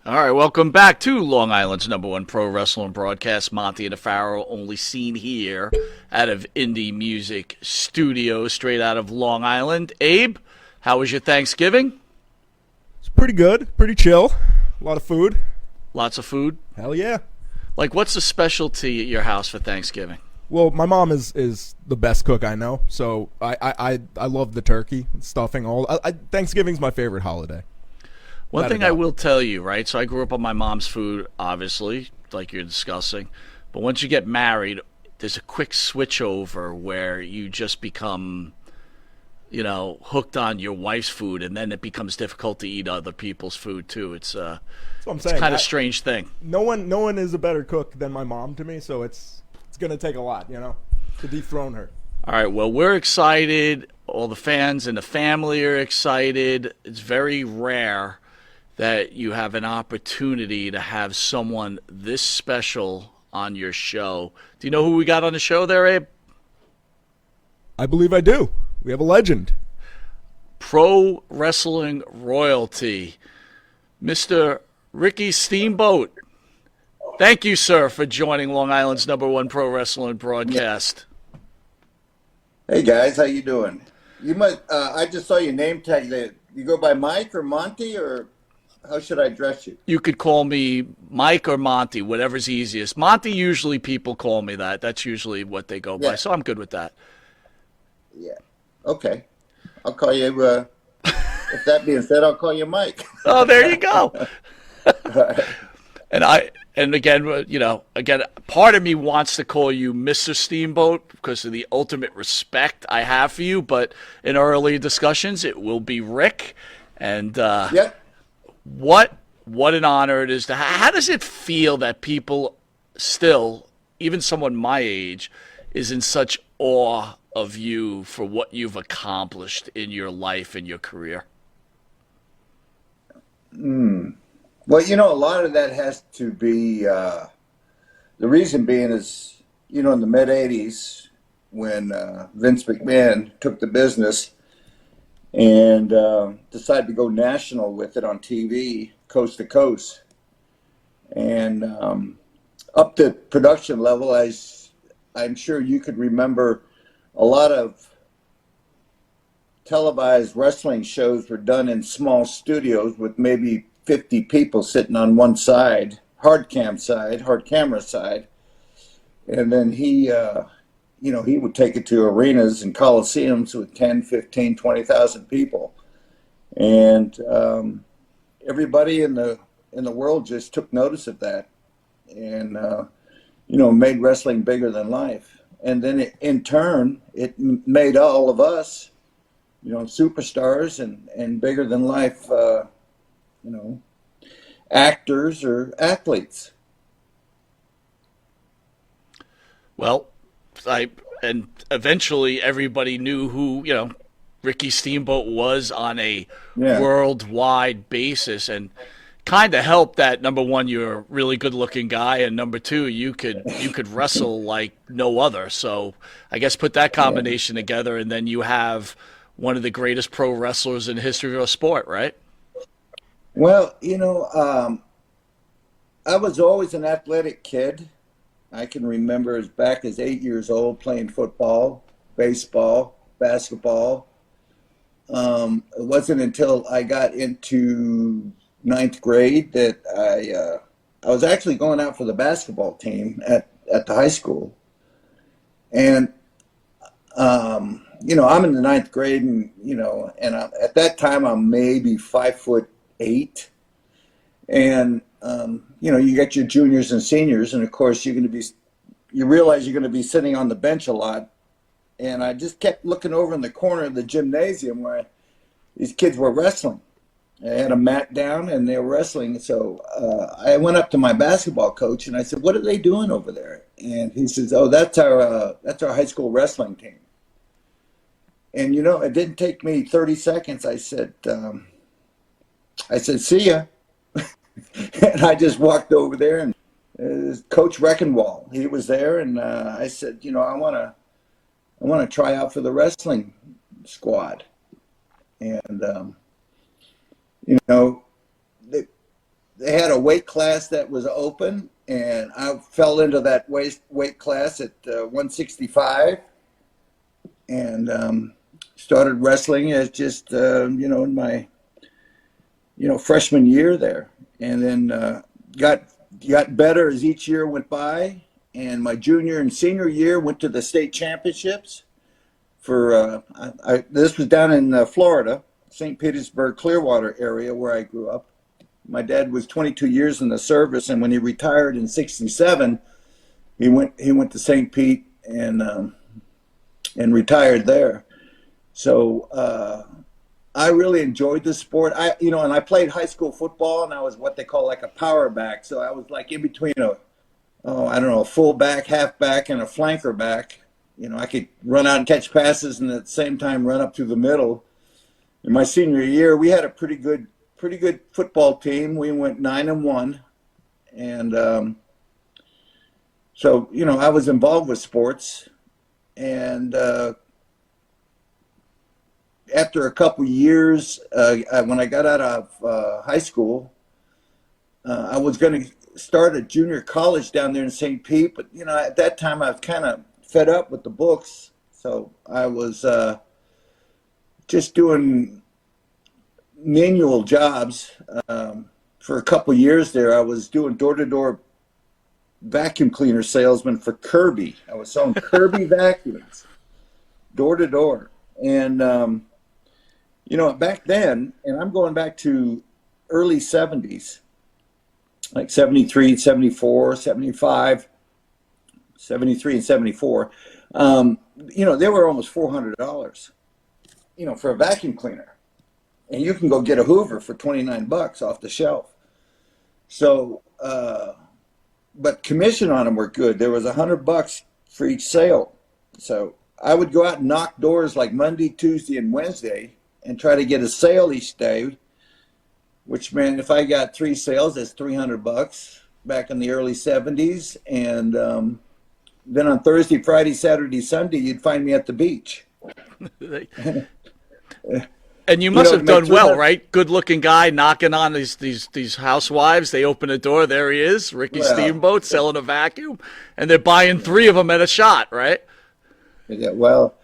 All right, welcome back to Long Island's number one pro wrestling broadcast, Monte The Pharaoh, only seen here out of Indie Music Studios, straight out of Long Island. Abe, how was your Thanksgiving? It's pretty good, pretty chill. A lot of food. Lots of food? Hell yeah. Like, what's the specialty at your house for Thanksgiving? Well, my mom is the best cook I know, so I love the turkey, stuffing, Thanksgiving's my favorite holiday. One thing I will tell you, right? So I grew up on my mom's food, obviously, like you're discussing. But once you get married, there's a quick switch over where you just become, hooked on your wife's food, and then it becomes difficult to eat other people's food too. It's That's what I'm it's saying. kind of strange thing. No one is a better cook than my mom to me, so it's gonna take a lot, to dethrone her. All right, well, we're excited. All the fans and the family are excited. It's very rare that you have an opportunity to have someone this special on your show. Do you know who we got on the show there, Abe? I believe I do. We have a legend. Pro wrestling royalty, Mr. Ricky Steamboat. Thank you, sir, for joining Long Island's number one pro wrestling broadcast. Hey guys, how you doing? You might. I just saw your name tag. There. You go by Mike or Monty, or how should I address you? You could call me Mike or Monty, whatever's easiest. Monty, usually people call me that. That's usually what they go by, so I'm good with that. Yeah. Okay. I'll call you. If that being said, I'll call you Mike. Oh, there you go. And again, part of me wants to call you Mr. Steamboat because of the ultimate respect I have for you. But in early discussions, it will be Rick. And Yep. what an honor it is to. How does it feel that people still, even someone my age, is in such awe of you for what you've accomplished in your life and your career? Well, a lot of that has to be. The reason being is, in the mid '80s when Vince McMahon took the business and decided to go national with it on TV, coast to coast, and up to production level, as I'm sure you could remember, a lot of televised wrestling shows were done in small studios with maybe 50 people sitting on one side, hard camera side, and then he would take it to arenas and coliseums with 10, 15, 20,000 people, and everybody in the world just took notice of that, and made wrestling bigger than life. And then in turn, it made all of us, superstars and bigger than life, actors or athletes. Well, and eventually everybody knew who, Ricky Steamboat was on a worldwide basis, and kind of helped that, number one, you're a really good looking guy, and number two, you could wrestle like no other. So I guess put that combination together, and then you have one of the greatest pro wrestlers in the history of our sport, right? Well, I was always an athletic kid. I can remember as back as 8 years old playing football, baseball, basketball. It wasn't until I got into ninth grade that I was actually going out for the basketball team at the high school. And, I'm in the ninth grade and, at that time I'm maybe 5'8". And, you get your juniors and seniors, and of course you realize you're going to be sitting on the bench a lot. And I just kept looking over in the corner of the gymnasium where these kids were wrestling. I had a mat down and they were wrestling. So I went up to my basketball coach and I said, "What are they doing over there?" And he says, "Oh, that's our high school wrestling team." And it didn't take me 30 seconds. I said, "See ya." And I just walked over there, and Coach Reckenwall, he was there, and I said, I want to try out for the wrestling squad. And they had a weight class that was open, and I fell into that weight class at 165, and started wrestling as just in my freshman year there, and then got better as each year went by. And my junior and senior year went to the state championships. For this was down in Florida, St. Petersburg, Clearwater area where I grew up. My dad was 22 years in the service, and when he retired in '67, he went to St. Pete and retired there. So I really enjoyed the sport. And I played high school football, and I was what they call like a power back. So I was like in between a fullback, halfback, and a flanker back. I could run out and catch passes, and at the same time run up through the middle. In my senior year, we had a pretty good football team. We went 9-1, and so I was involved with sports. And after a couple years, when I got out of high school, I was going to start a junior college down there in St. Pete, but at that time I was kind of fed up with the books, so I was just doing manual jobs for a couple years there. I was doing door-to-door vacuum cleaner salesman for Kirby. I was selling Kirby vacuums door to door, and back then, and I'm going back to early 70s, like 73, 74, 75, 73 and 74, they were almost $400, for a vacuum cleaner. And you can go get a Hoover for $29 off the shelf. So, but commission on them were good. There was $100 for each sale. So I would go out and knock doors like Monday, Tuesday, and Wednesday and try to get a sale each day, which meant if I got 3 sales, that's $300 back in the early 70s. And then on Thursday, Friday, Saturday, Sunday, you'd find me at the beach. And you must have done well, right? Good-looking guy knocking on these housewives. They open the door. There he is, Ricky Steamboat, selling a vacuum, and they're buying 3 of them at a shot, right? Yeah, well,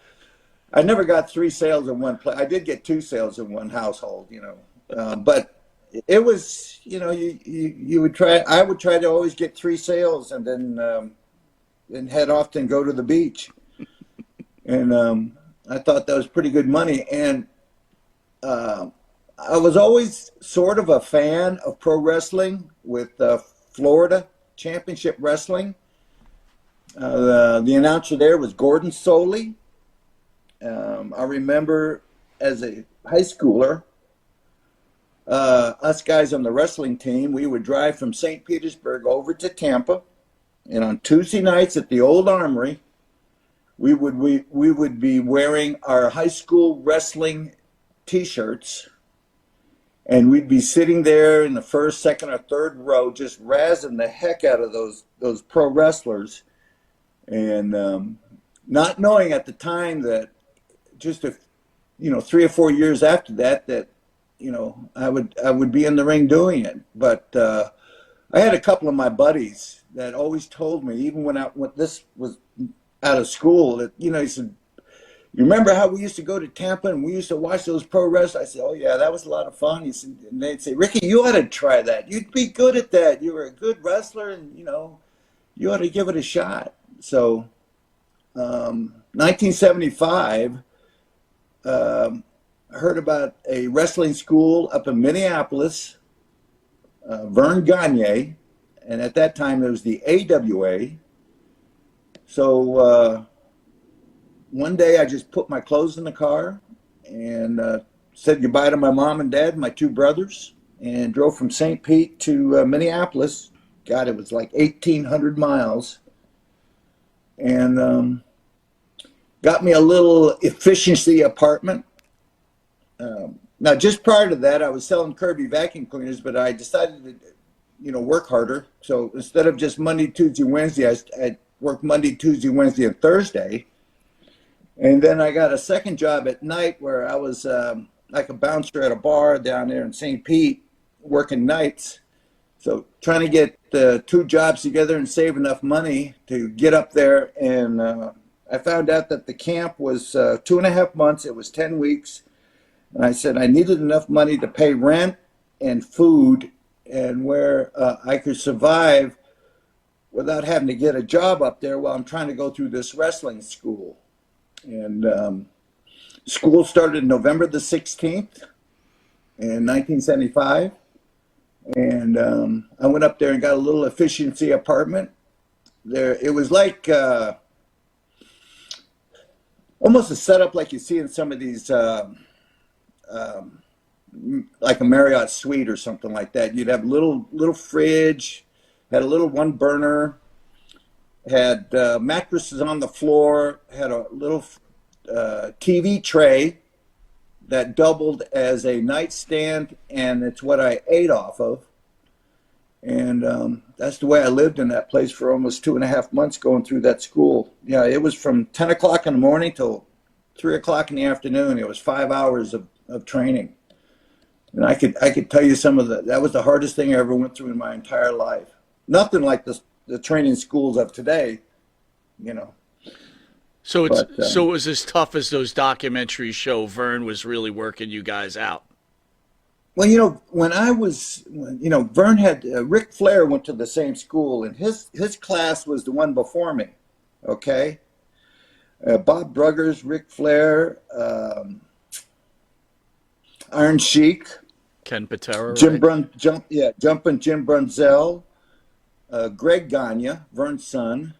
I never got 3 sales in one place. I did get 2 sales in one household, but it was, you would try. I would try to always get 3 sales, and then head off and go to the beach. And I thought that was pretty good money. And I was always sort of a fan of pro wrestling with Florida Championship Wrestling. The announcer there was Gordon Soley. I remember as a high schooler, us guys on the wrestling team, we would drive from St. Petersburg over to Tampa. And on Tuesday nights at the Old Armory, we would be wearing our high school wrestling T-shirts, and we'd be sitting there in the first, second, or third row, just razzing the heck out of those pro wrestlers, and not knowing at the time that just 3 or 4 years after that I would be in the ring doing it. But I had a couple of my buddies that always told me, even when this was out of school, that he said, "You remember how we used to go to Tampa and we used to watch those pro wrestlers?" I said, "Oh yeah, that was a lot of fun." He said, and they'd say, "Ricky, you ought to try that. You'd be good at that. You were a good wrestler, and you ought to give it a shot." So, 1975, I heard about a wrestling school up in Minneapolis, Vern Gagne, and at that time it was the AWA. So one day I just put my clothes in the car and said goodbye to my mom and dad and my 2 brothers, and drove from St. Pete to Minneapolis. God, it was like 1,800 miles. And got me a little efficiency apartment. Now, just prior to that, I was selling Kirby vacuum cleaners, but I decided to, work harder. So instead of just Monday, Tuesday, Wednesday, I worked Monday, Tuesday, Wednesday, and Thursday. And then I got a second job at night where I was like a bouncer at a bar down there in St. Pete, working nights. So trying to get the two jobs together and save enough money to get up there. And I found out that the camp was 2.5 months. It was 10 weeks. And I said I needed enough money to pay rent and food and where I could survive without having to get a job up there while I'm trying to go through this wrestling school. And school started November the 16th in 1975. And I went up there and got a little efficiency apartment. There, it was like almost a setup like you see in some of these, like a Marriott suite or something like that. You'd have a little fridge, had a little one burner, had mattresses on the floor, had a little TV tray that doubled as a nightstand, and it's what I ate off of. And that's the way I lived in that place for almost 2.5 months going through that school. Yeah, it was from 10 o'clock in the morning till 3 o'clock in the afternoon. It was 5 hours of training. And I could tell you that was the hardest thing I ever went through in my entire life. Nothing like the training schools of today, you know. So so it was as tough as those documentaries show. Vern was really working you guys out. Well, when Vern had Ric Flair went to the same school, and his class was the one before me. Okay, Bob Bruggers, Ric Flair, Iron Sheik, Ken Patera, Jim right? Jumping Jim Brunzell, Greg Gagne, Vern's son.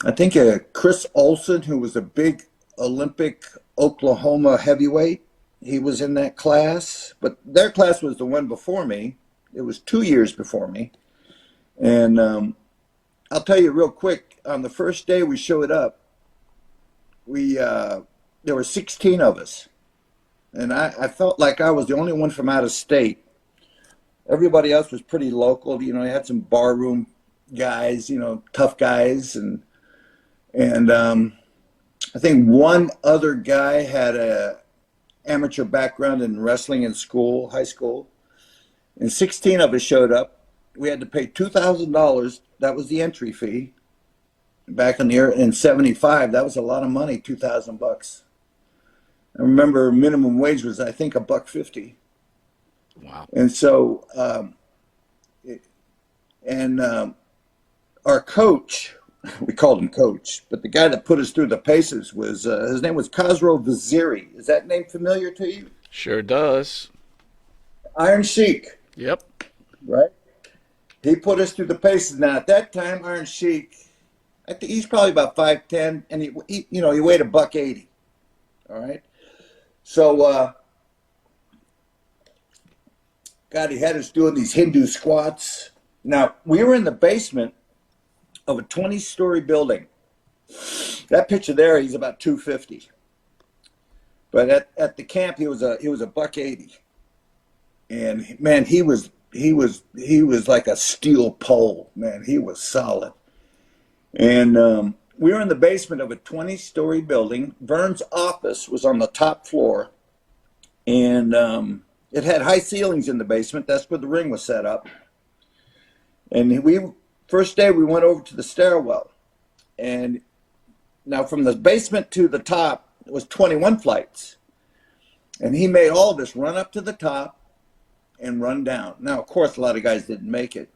I think Chris Olson, who was a big Olympic Oklahoma heavyweight, he was in that class. But their class was the one before me. It was 2 years before me. And I'll tell you real quick, on the first day we showed up, there were 16 of us. And I felt like I was the only one from out of state. Everybody else was pretty local. You had some barroom guys, tough guys. And I think one other guy had a amateur background in wrestling in school, high school. And 16 of us showed up. We had to pay $2,000. That was the entry fee. Back in 75, that was a lot of money, $2,000. I remember minimum wage was, I think, $1.50. Wow. And so, our coach, we called him Coach, but the guy that put us through the paces was, his name was Khosrow Vaziri. Is that name familiar to you? Sure does. Iron Sheik. Yep. Right? He put us through the paces. Now, at that time, Iron Sheik, I think he's probably about 5'10", and he weighed $180. All right? So, God, he had us doing these Hindu squats. Now, we were in the basement of a 20-story building. That picture there, he's about 250. But at the camp, he was $180. And man, he was like a steel pole. Man, he was solid. And we were in the basement of a 20-story building. Vern's office was on the top floor, and it had high ceilings in the basement. That's where the ring was set up. And first day we went over to the stairwell, and now from the basement to the top it was 21 flights, and he made all of us run up to the top and run down. Now, of course, a lot of guys didn't make it.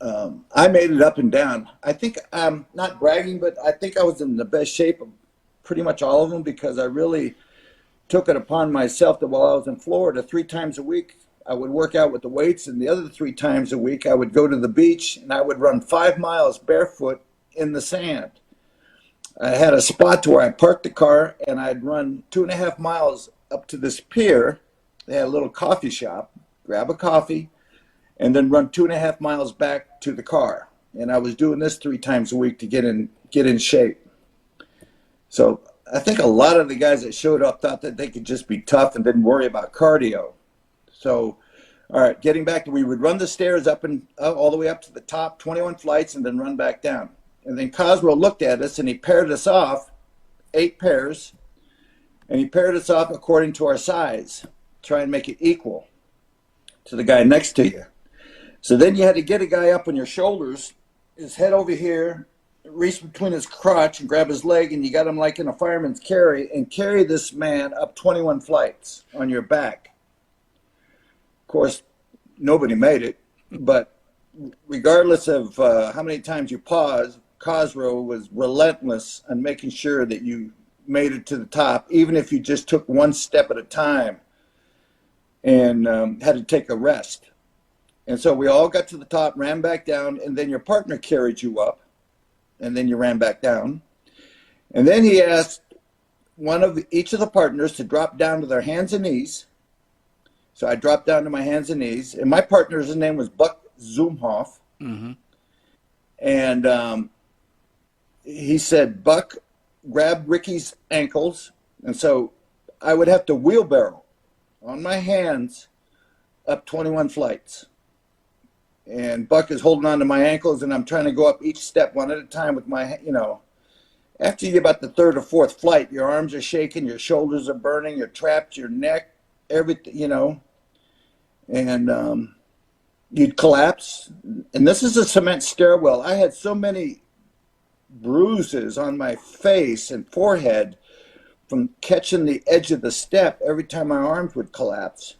I made it up and down. I think I'm not bragging, but I think I was in the best shape of pretty much all of them, because I really took it upon myself that while I was in Florida, 3 times a week, I would work out with the weights, and the other 3 times a week, I would go to the beach and I would run 5 miles barefoot in the sand. I had a spot where I parked the car, and I'd run 2.5 miles up to this pier. They had a little coffee shop, grab a coffee, and then run 2.5 miles back to the car. And I was doing this 3 times a week to get in shape. So I think a lot of the guys that showed up thought that they could just be tough and didn't worry about cardio. So, all right, getting back to, we would run the stairs up and all the way up to the top, 21 flights, and then run back down. And then Khosrow looked at us, and he paired us off, 8 pairs, and he paired us off according to our size, try and make it equal. to the guy next to you. So then you had to get a guy up on your shoulders, his head over here, reach between his crotch and grab his leg, and you got him like in a fireman's carry, and carry this man up 21 flights on your back. Of course, nobody made it, but regardless of how many times you paused, Cosroe was relentless on making sure that you made it to the top, even if you just took one step at a time and had to take a rest. And so we all got to the top, ran back down, and then your partner carried you up, and then you ran back down. And then he asked each of the partners to drop down to their hands and knees. So I dropped down to my hands and knees, and my partner's name was Buck Zumhoff. Mm-hmm. And he said, Buck, grab Ricky's ankles. And so I would have to wheelbarrow on my hands up 21 flights. And Buck is holding on to my ankles, and I'm trying to go up each step one at a time with my, after you get about the third or fourth flight, your arms are shaking, your shoulders are burning, you're trapped, your neck, everything, and you'd collapse. And this is a cement stairwell. I had so many bruises on my face and forehead from catching the edge of the step every time my arms would collapse.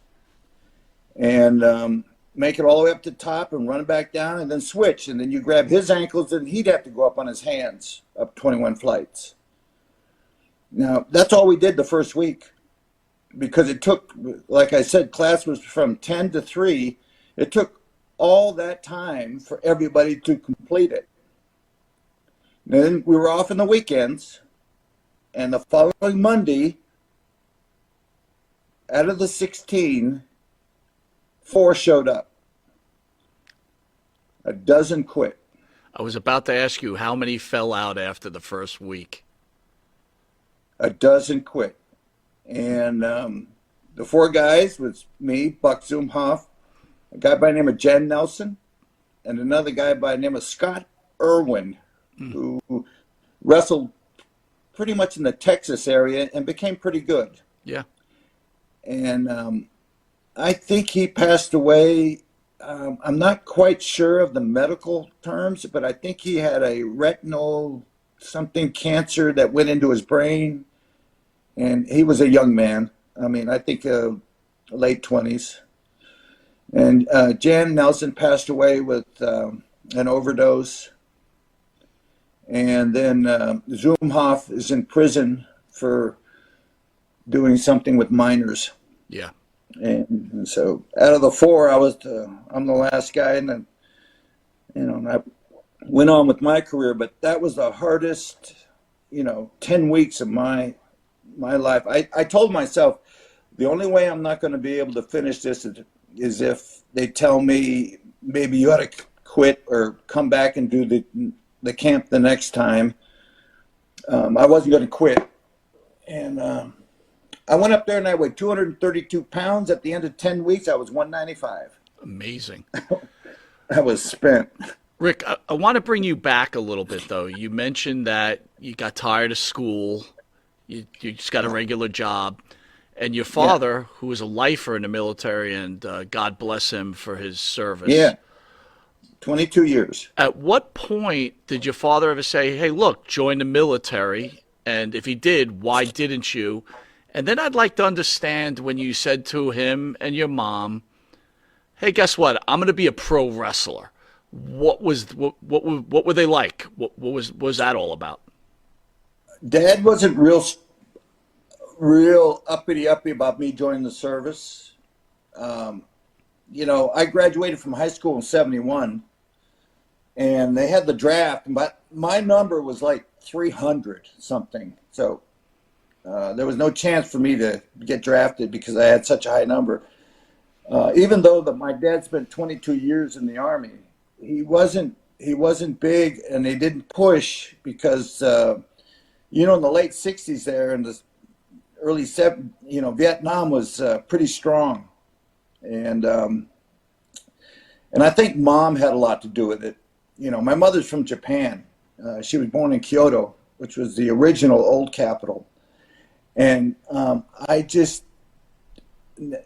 And make it all the way up to the top and run it back down and then switch. And then you grab his ankles and he'd have to go up on his hands up 21 flights. Now, that's all we did the first week because it took, like I said, class was from 10 to 3. It took all that time for everybody to complete it. Then we were off on the weekends, and the following Monday, out of the 16, 4 showed up. A dozen quit. I was about to ask you how many fell out after the first week. A dozen quit. And the 4 guys was me, Buck Zumhoff, a guy by the name of Jen Nelson, and another guy by the name of Scott Irwin, who wrestled pretty much in the Texas area and became pretty good. Yeah. And I think he passed away. I'm not quite sure of the medical terms, but I think he had a retinal something cancer that went into his brain. And he was a young man. I mean, I think late 20s. And Jan Nelson passed away with an overdose. And then Zumhoff is in prison for doing something with minors. Yeah. And so out of the 4, I'm the last guy, and then, and I went on with my career, but that was the hardest, 10 weeks of my life. I told myself the only way I'm not going to be able to finish this is if they tell me maybe you ought to quit or come back and do the camp the next time. I wasn't going to quit. And I went up there and I weighed 232 pounds. At the end of 10 weeks, I was 195. Amazing. I was spent. Rick, I want to bring you back a little bit, though. You mentioned that you got tired of school. You just got a regular job. And your father, who was a lifer in the military, and God bless him for his service. Yeah, 22 years. At what point did your father ever say, hey, look, join the military? And if he did, why didn't you? And then I'd like to understand when you said to him and your mom, hey, guess what? I'm going to be a pro wrestler. What were they like? What was that all about? Dad wasn't real uppity about me joining the service. I graduated from high school in 71, and they had the draft, but my number was like 300 something. So there was no chance for me to get drafted because I had such a high number. Even though my dad spent 22 years in the Army, he wasn't big, and they didn't push because in the late 60s there and the early 70s, Vietnam was pretty strong, and I think Mom had a lot to do with it. My mother's from Japan. She was born in Kyoto, which was the original old capital. And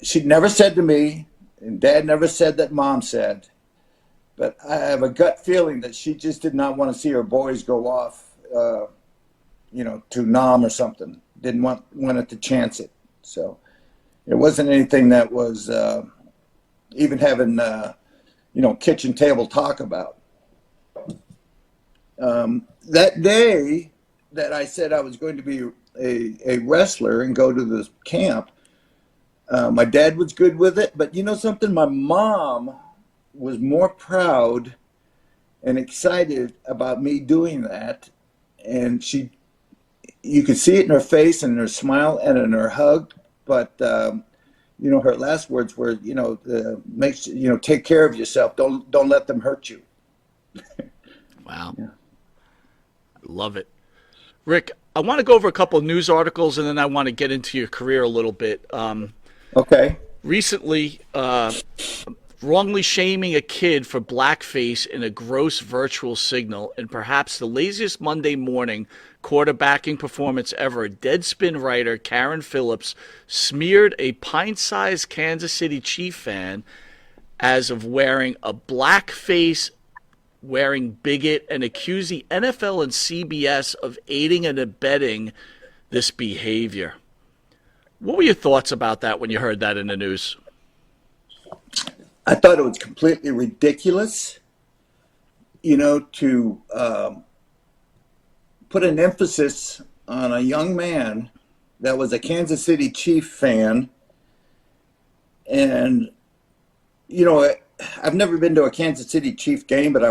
she never said to me, And Dad never said that Mom said. But I have a gut feeling that she just did not want to see her boys go off, to Nam or something. Didn't wanted to chance it. So it wasn't anything that was even having, kitchen table talk about. That day that I said I was going to be a wrestler and go to this camp, my dad was good with it. But you know something? My mom was more proud and excited about me doing that. And you could see it in her face and in her smile and in her hug. But, her last words were, take care of yourself. Don't let them hurt you. Wow. Yeah. Love it. Rick, I want to go over a couple of news articles and then I want to get into your career a little bit. Okay. Recently, wrongly shaming a kid for blackface in a gross virtual signal and perhaps the laziest Monday morning quarterbacking performance ever, Deadspin writer Karen Phillips smeared a pint-sized Kansas City Chief fan as of wearing a blackface wearing bigot and accused the NFL and CBS of aiding and abetting this behavior. What were your thoughts about that when you heard that in the news? I thought it was completely ridiculous, to put an emphasis on a young man that was a Kansas City Chief fan. And, I've never been to a Kansas City Chief game, but I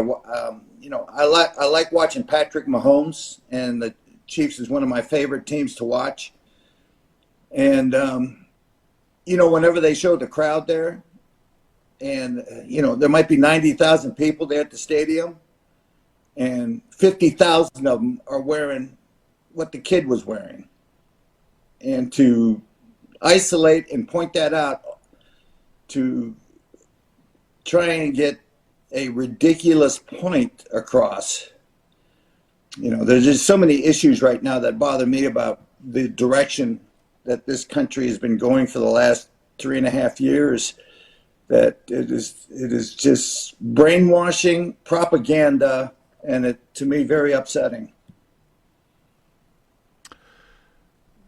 like watching Patrick Mahomes, and the Chiefs is one of my favorite teams to watch. And, whenever they show the crowd there, and, there might be 90,000 people there at the stadium, and 50,000 of them are wearing what the kid was wearing. And to isolate and point that out, to try and get a ridiculous point across. There's just so many issues right now that bother me about the direction that this country has been going for the last 3.5 years, that it is just brainwashing, propaganda, and it, to me, very upsetting.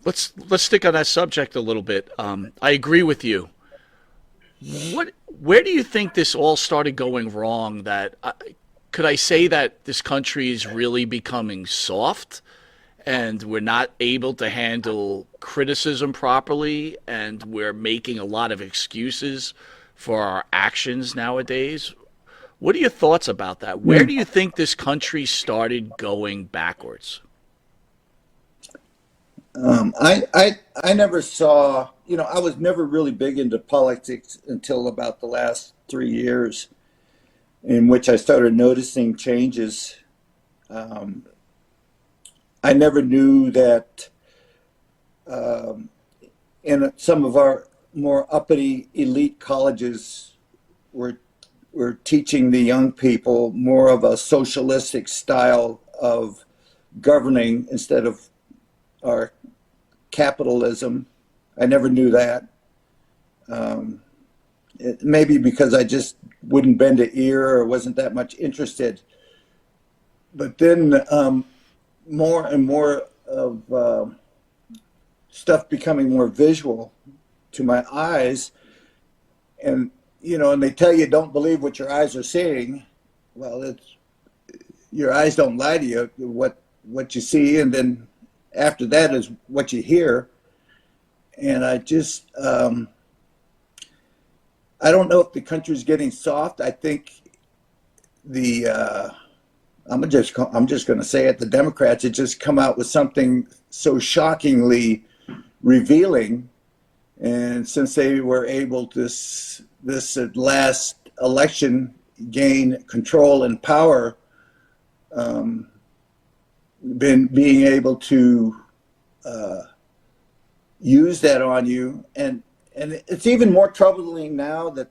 Let's stick on that subject a little bit. I agree with you. Where do you think this all started going wrong? Could I say that this country is really becoming soft, and we're not able to handle criticism properly, and we're making a lot of excuses for our actions nowadays? What are your thoughts about that? Where do you think this country started going backwards? I never saw, I was never really big into politics until about the last 3 years, in which I started noticing changes. I never knew that in some of our more uppity elite colleges were teaching the young people more of a socialistic style of governing instead of our capitalism. I never knew that. Maybe because I just wouldn't bend an ear or wasn't that much interested. But then more and more of stuff becoming more visual to my eyes, and and they tell you don't believe what your eyes are seeing. Well, your eyes don't lie to you. What you see, and then after that is what you hear. And I just I don't know if the country's getting soft. I think I'm just going to say it. The Democrats had just come out with something so shockingly revealing, and since they were able to this last election gain control and power, being able to use that on you, and it's even more troubling now that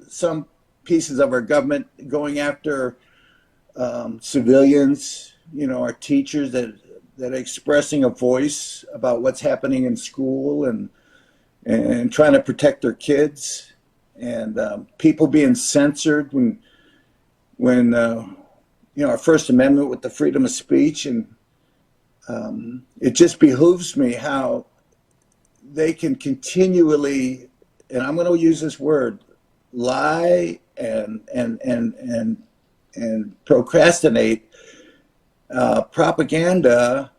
some pieces of our government going after civilians, our teachers that are expressing a voice about what's happening in school and trying to protect their kids. and people being censored when our First Amendment with the freedom of speech, and it just behooves me how they can continually, and I'm going to use this word, lie and procrastinate propaganda,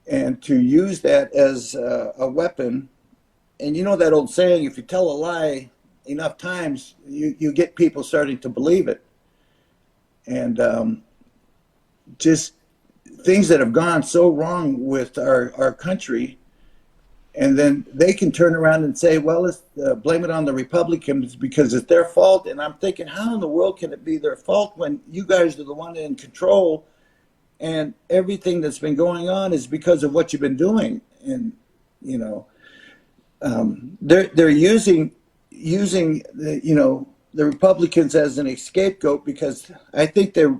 and to use that as a weapon. And you know that old saying, if you tell a lie enough times, you get people starting to believe it. And just things that have gone so wrong with our country, and then they can turn around and say, well, let's blame it on the Republicans because it's their fault. And I'm thinking, how in the world can it be their fault when you guys are the one in control, and everything that's been going on is because of what you've been doing? And they're using the Republicans as an scapegoat, because I think they're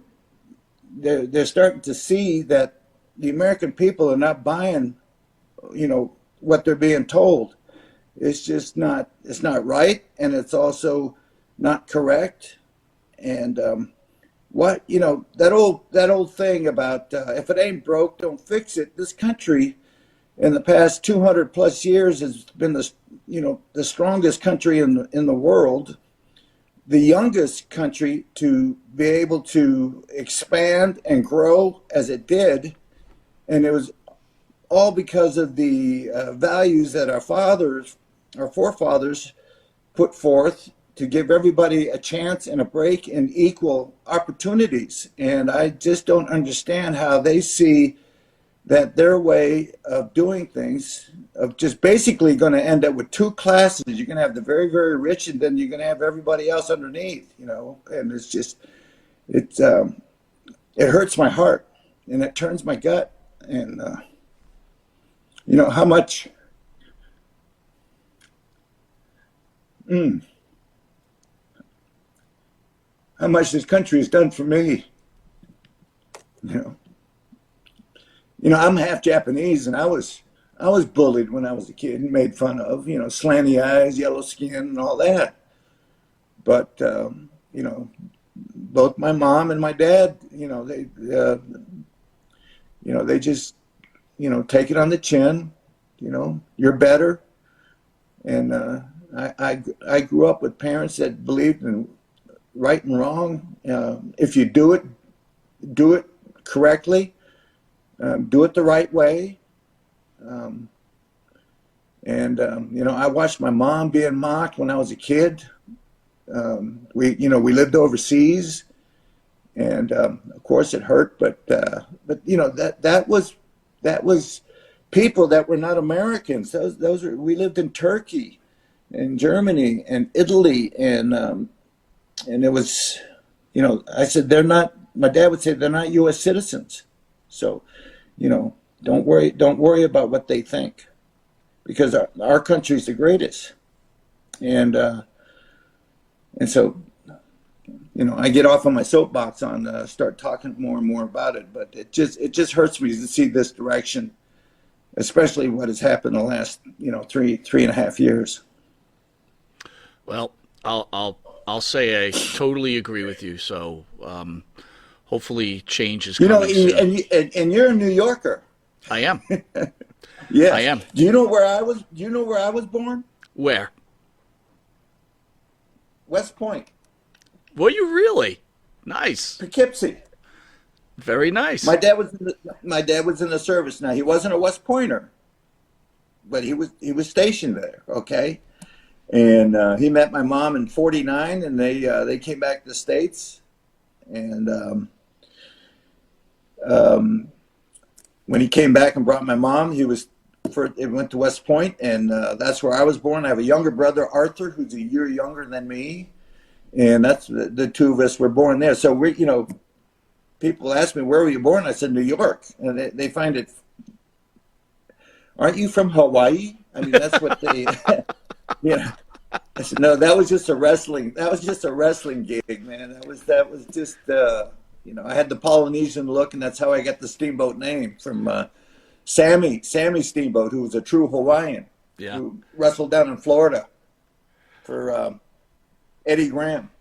starting to see that the American people are not buying what they're being told. It's just not, it's not right, and it's also not correct. And that old thing about if it ain't broke, don't fix it. This country in the past 200 plus years has been the strongest country in the world, the youngest country to be able to expand and grow as it did. And it was all because of the values that our forefathers put forth to give everybody a chance and a break and equal opportunities. And I just don't understand how they see that their way of doing things, of just basically going to end up with two classes. You're going to have the very, very rich, and then you're going to have everybody else underneath, and it's just, it hurts my heart, and it turns my gut. And, how much, how much this country has done for me, I'm half Japanese, and I was bullied when I was a kid and made fun of, slanty eyes, yellow skin, and all that. But both my mom and my dad, they just, take it on the chin. You're better. And I grew up with parents that believed in right and wrong. If you do it correctly. Do it the right way. I watched my mom being mocked when I was a kid. We lived overseas, and of course it hurt. But that was people that were not Americans. We lived in Turkey, and Germany, and Italy, and it was, I said they're not. My dad would say they're not U.S. citizens. So, don't worry about what they think, because our country's the greatest. And so, I get off on my soapbox on start talking more and more about it, but it just hurts me to see this direction, especially what has happened in the last, 3.5 years. Well, I'll say I totally agree with you. So, hopefully change is coming soon. And you're a New Yorker. I am. Yes. I am. Do you know where I was born? Where? West Point. Were you really? Nice. Poughkeepsie. Very nice. My dad was in the service. Now, he wasn't a West Pointer, but he was stationed there. Okay. And he met my mom in '49, and they came back to the States. And when he came back and brought my mom, it went to West Point, and that's where I was born. I have a younger brother, Arthur, who's a year younger than me, and that's the two of us were born there. So people ask me, where were you born? I said, New York, and they find it. Aren't you from Hawaii? I mean, that's what they, I said, no, that was just a wrestling gig, man. That was just. I had the Polynesian look, and that's how I got the Steamboat name from Sammy Steamboat, who was a true Hawaiian, yeah, who wrestled down in Florida for Eddie Graham.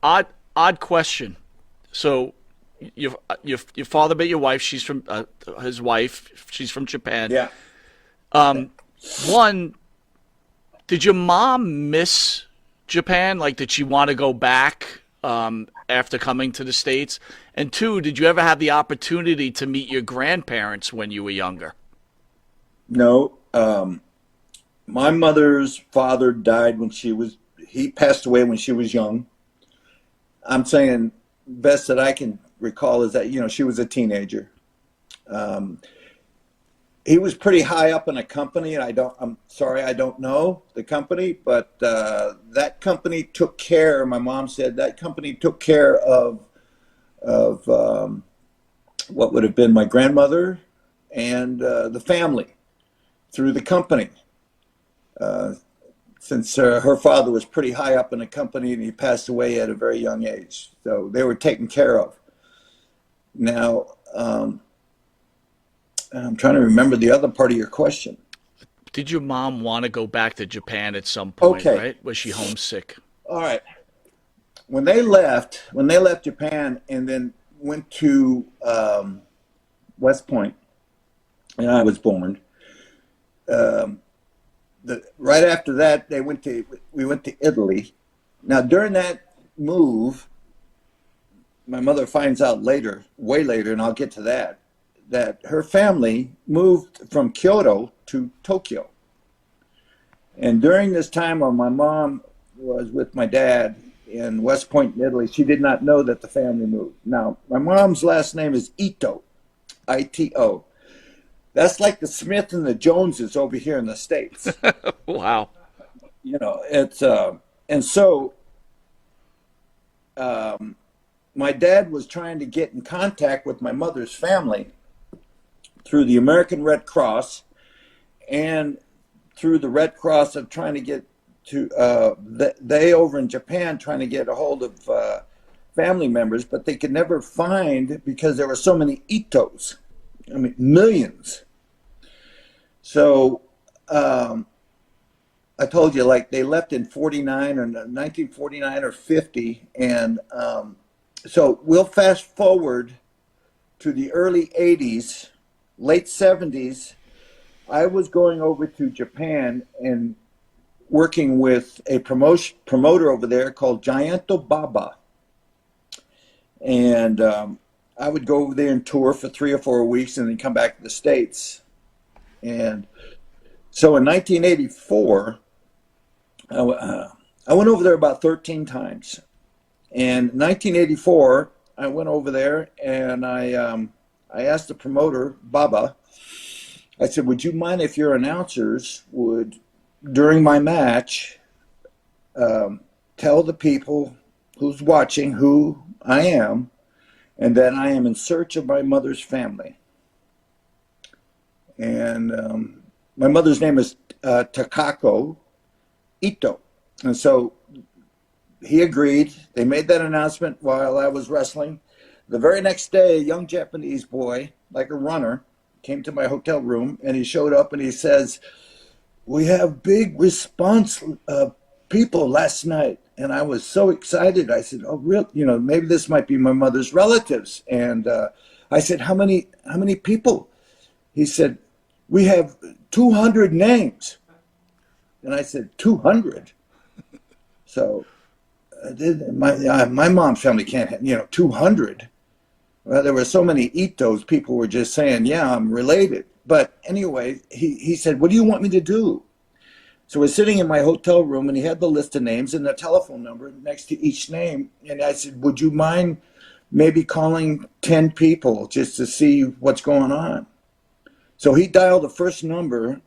Odd, odd question. So, your father met your wife. She's from his wife. She's from Japan. Yeah. One, did your mom miss Japan? Like, did she want to go back after coming to the States? And two, did you ever have the opportunity to meet your grandparents when you were younger? No. My mother's father died when he passed away when she was young. I'm saying best that I can recall is that, she was a teenager. He was pretty high up in a company, and I'm sorry, I don't know the company, but that company took care, my mom said, that company took care of what would have been my grandmother and the family through the company. Since her father was pretty high up in the company and he passed away at a very young age. So they were taken care of. Now, I'm trying to remember the other part of your question. Did your mom want to go back to Japan at some point, Okay. right? Was she homesick? All right. When they left Japan and then went to West Point, and I was born, right after that, we went to Italy. Now, during that move, my mother finds out later, way later, and I'll get to that her family moved from Kyoto to Tokyo. And during this time when my mom was with my dad in West Point in Italy, she did not know that the family moved. Now, my mom's last name is Ito, I-T-O. That's like the Smith and the Joneses over here in the States. Wow. It's and so my dad was trying to get in contact with my mother's family through the American Red Cross and through the Red Cross of trying to get to they over in Japan trying to get a hold of family members, but they could never find because there were so many Itos. I mean, millions. So I told you, like, they left in 49 or 1949 or 50. And so we'll fast forward to the early 80s, late 70s. I was going over to Japan and working with a promoter over there called Gianto Baba. And I would go over there and tour for 3 or 4 weeks and then come back to the States. And so in 1984, I went over there about 13 times. And in 1984, I went over there and I asked the promoter, Baba, I said, would you mind if your announcers would, during my match, tell the people who's watching who I am and that I am in search of my mother's family. And my mother's name is Takako Ito. And so he agreed. They made that announcement while I was wrestling. The very next day, a young Japanese boy, like a runner, came to my hotel room and he showed up and he says, we have big response people last night. And I was so excited. I said, oh, really? Maybe this might be my mother's relatives. And I said, how many people? He said, we have 200 names. And I said, 200? So my mom's family can't have, 200. Well, there were so many Itos, people were just saying, yeah, I'm related. But anyway, he said, what do you want me to do? So we're sitting in my hotel room, and he had the list of names and the telephone number next to each name. And I said, would you mind maybe calling 10 people just to see what's going on? So he dialed the first number,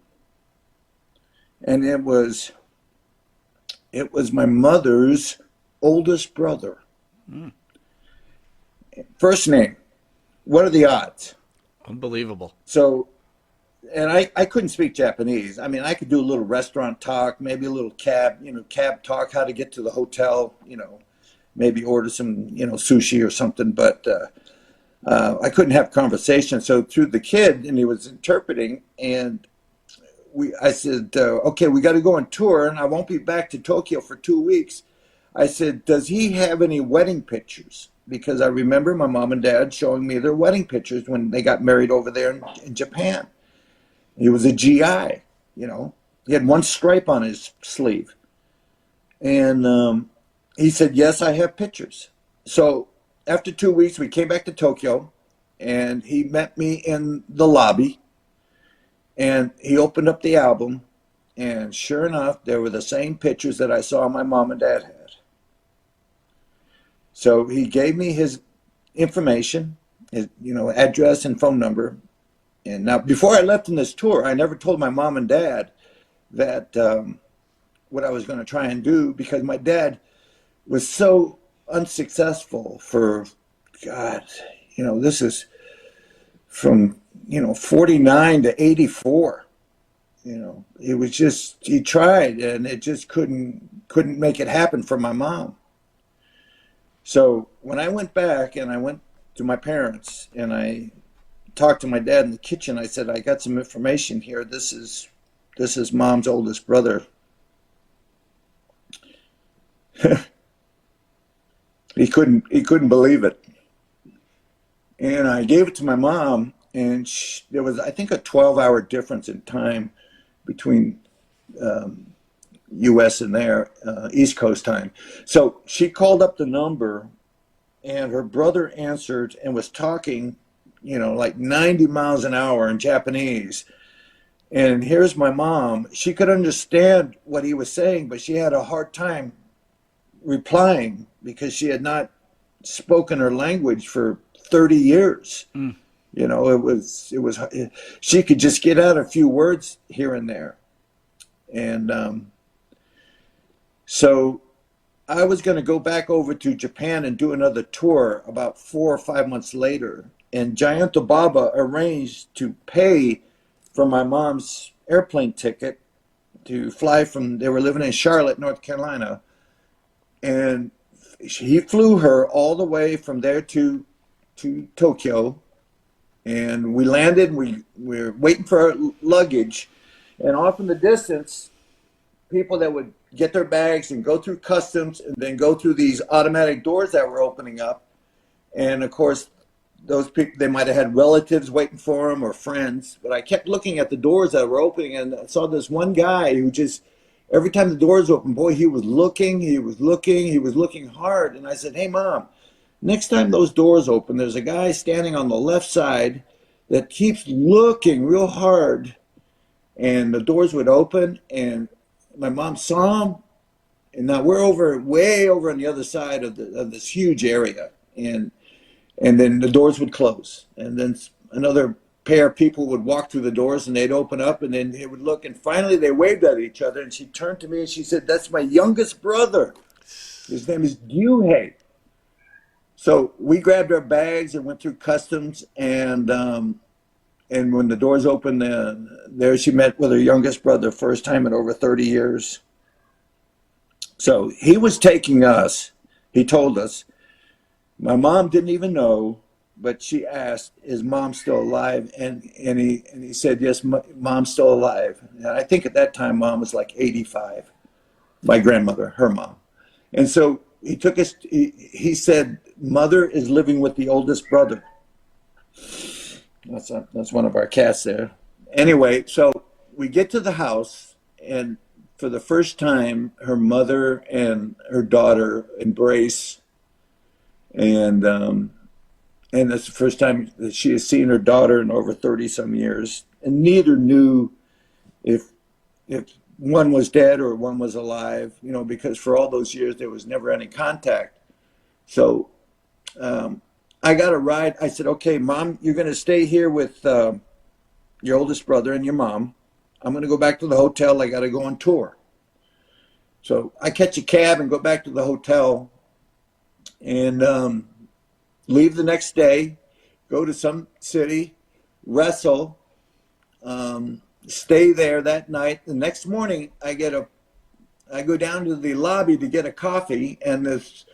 and it was my mother's oldest brother. Mm. First name. What are the odds? Unbelievable. So, and I couldn't speak Japanese. I mean, I could do a little restaurant talk, maybe a little cab talk, how to get to the hotel, maybe order some, sushi or something. But I couldn't have conversation. So through the kid, and he was interpreting, and I said, okay, we got to go on tour, and I won't be back to Tokyo for 2 weeks. I said, does he have any wedding pictures? Because I remember my mom and dad showing me their wedding pictures when they got married over there in Japan. He was a GI, you know. He had one stripe on his sleeve. And he said, yes, I have pictures. So after 2 weeks, we came back to Tokyo, and he met me in the lobby, and he opened up the album, and sure enough, there were the same pictures that I saw my mom and dad had. So he gave me his information, his, you know, address and phone number. And now, before I left on this tour, I never told my mom and dad that what I was going to try and do, because my dad was so unsuccessful for, God, you know, this is from, you know, 49 to 84. You know, it was just, he tried and it just couldn't make it happen for my mom. So when I went back and I went to my parents and I talked to my dad in the kitchen, I said, I got some information here. This is mom's oldest brother. He couldn't believe it. And I gave it to my mom, and there was, I think, a 12-hour difference in time between U.S. and there, East Coast time. So she called up the number, and her brother answered and was talking, you know, like 90 miles an hour in Japanese. And here's my mom. She could understand what he was saying, but she had a hard time replying because she had not spoken her language for 30 years. Mm. You know, it was, she could just get out a few words here and there. And so I was going to go back over to Japan and do another tour about 4 or 5 months later. And Giant Baba arranged to pay for my mom's airplane ticket to fly from, they were living in Charlotte, North Carolina. And he flew her all the way from there to Tokyo. And we landed, we were waiting for our luggage. And off in the distance, people that would get their bags and go through customs and then go through these automatic doors that were opening up. And of course, those people, they might have had relatives waiting for them or friends. But I kept looking at the doors that were opening, and I saw this one guy who just, every time the doors opened, boy, he was looking hard. And I said, hey, Mom, next time those doors open, there's a guy standing on the left side that keeps looking real hard. And the doors would open, and my mom saw him. And now we're way over on the other side of this huge area. And then the doors would close. And then another pair of people would walk through the doors, and they'd open up, and then they would look. And finally, they waved at each other. And she turned to me, and she said, that's my youngest brother. His name is Gyuhei. So we grabbed our bags and went through customs, and when the doors opened, there she met with her youngest brother, first time in over 30 years. So he was taking us, he told us. My mom didn't even know, but she asked, is Mom still alive? And he said, yes, Mom's still alive. And I think at that time, Mom was like 85, my grandmother, her mom. And so he took us, he said, Mother is living with the oldest brother. That's one of our cats there. Anyway, so we get to the house, and for the first time, her mother and her daughter embrace, and that's the first time that she has seen her daughter in over 30 some years, and neither knew if one was dead or one was alive, you know, because for all those years there was never any contact. So I got a ride. I said, okay, Mom, you're going to stay here with your oldest brother and your mom. I'm going to go back to the hotel. I got to go on tour. So I catch a cab and go back to the hotel and leave the next day, go to some city, wrestle, stay there that night. The next morning, I go down to the lobby to get a coffee, and this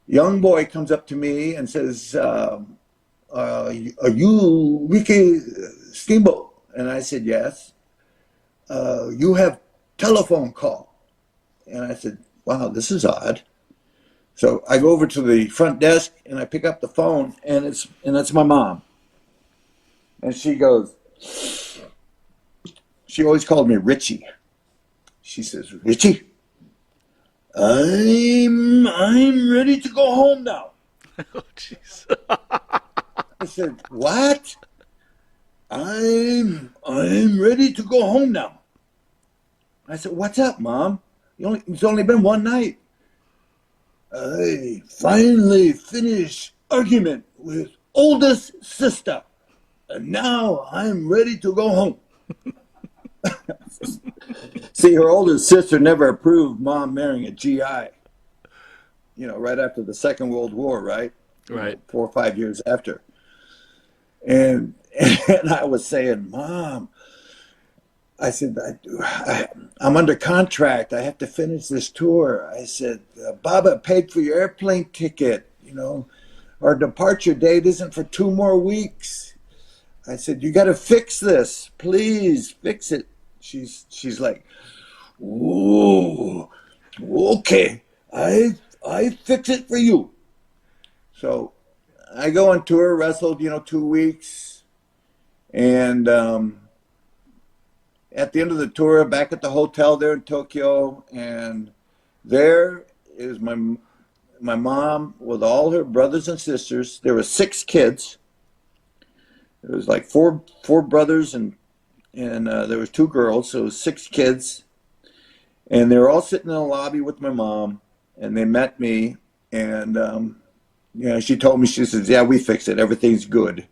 young boy comes up to me and says, are you Ricky Steamboat? And I said, yes. You have telephone call. And I said, wow, this is odd. So I go over to the front desk and I pick up the phone, and it's my mom. And she goes, she always called me Richie. She says, Richie, I'm ready to go home now. Oh, jeez. I said, what? I'm ready to go home now. I said, what's up, Mom? It's only been one night. I finally finished argument with oldest sister, and now I'm ready to go home. See, her older sister never approved Mom marrying a GI. Right after the Second World War, right? Right. 4 or 5 years after. And I was saying, Mom, I said, I'm under contract. I have to finish this tour. I said, Baba paid for your airplane ticket. Our departure date isn't for 2 more weeks. I said, you got to fix this. Please fix it. She's like, ooh, okay. I fix it for you. So I go on tour, wrestled, 2 weeks. And at the end of the tour, back at the hotel there in Tokyo, and there is my mom with all her brothers and sisters. There were 6 kids. There was like four brothers and there was 2 girls, so it was 6 kids. And they were all sitting in the lobby with my mom, and they met me. And she told me, she says, yeah, we fixed it. Everything's good.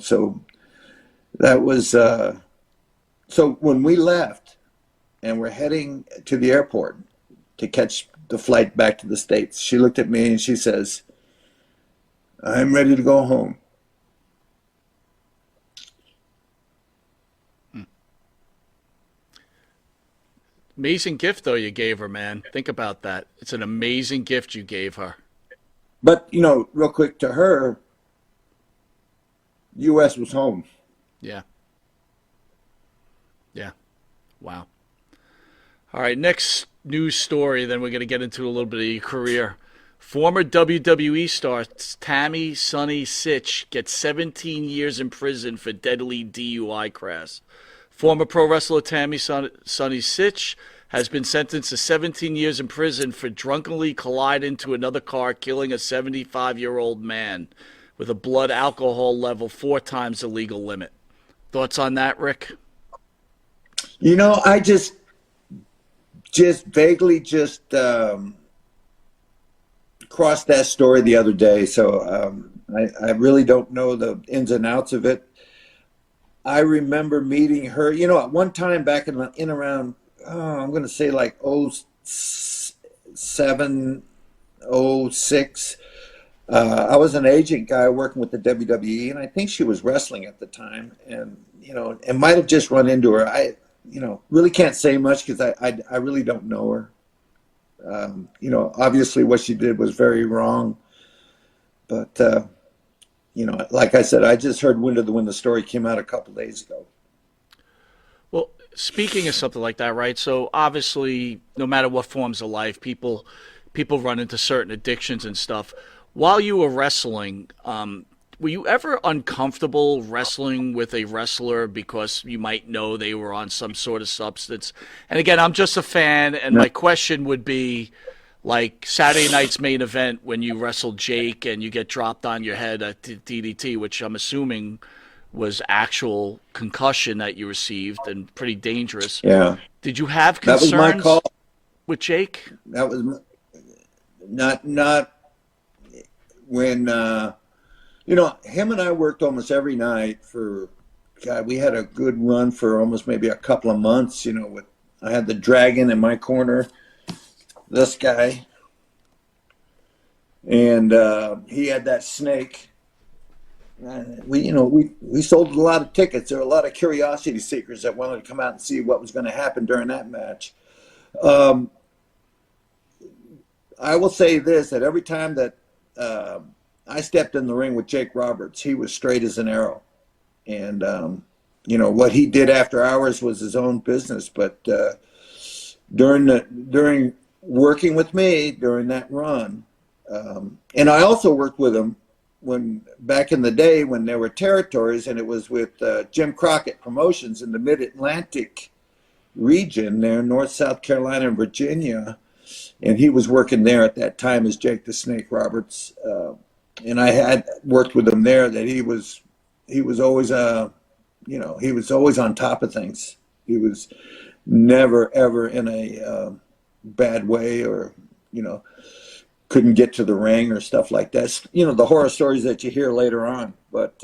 So that was, so when we left and we're heading to the airport to catch the flight back to the States, she looked at me and she says, I'm ready to go home. Amazing gift, though, you gave her, man. Think about that. It's an amazing gift you gave her. But, real quick, to her, U.S. was home. Yeah. Yeah. Wow. All right, next news story, then we're going to get into a little bit of your career. Former WWE star Tammy Sunny Sitch gets 17 years in prison for deadly DUI crash. Former pro wrestler Tammy Sunny Sitch has been sentenced to 17 years in prison for drunkenly colliding into another car, killing a 75-year-old man with a blood alcohol level 4 times the legal limit. Thoughts on that, Rick? I just vaguely crossed that story the other day, so I really don't know the ins and outs of it. I remember meeting her, at one time back in around, I'm going to say like 07, 06. I was an agent guy working with the WWE, and I think she was wrestling at the time, and and might have just run into her. I really can't say much because I really don't know her. Obviously what she did was very wrong, but like I said, I just heard when the story came out a couple days ago. Well, speaking of something like that, right? So obviously, no matter what forms of life, people run into certain addictions and stuff. While you were wrestling, were you ever uncomfortable wrestling with a wrestler because you might know they were on some sort of substance? And again, I'm just a fan, and my question would be, like Saturday night's main event when you wrestled Jake and you get dropped on your head at DDT, which I'm assuming was actual concussion that you received and pretty dangerous. Yeah. Did you have concerns that was my call with Jake? That was not when him and I worked almost every night for, God, we had a good run for almost maybe a couple of months. I had the Dragon in my corner, this guy, and he had that Snake. We sold a lot of tickets. There were a lot of curiosity seekers that wanted to come out and see what was going to happen during that match. I will say this, that every time that I stepped in the ring with Jake Roberts, he was straight as an arrow. And, what he did after hours was his own business. But during working with me during that run. And I also worked with him when back in the day when there were territories, and it was with Jim Crockett Promotions in the Mid-Atlantic region there, North, South Carolina, and Virginia. And he was working there at that time as Jake the Snake Roberts. And I had worked with him there. That he was always he was always on top of things. He was never ever in a bad way, or couldn't get to the ring or stuff like that. The horror stories that you hear later on. But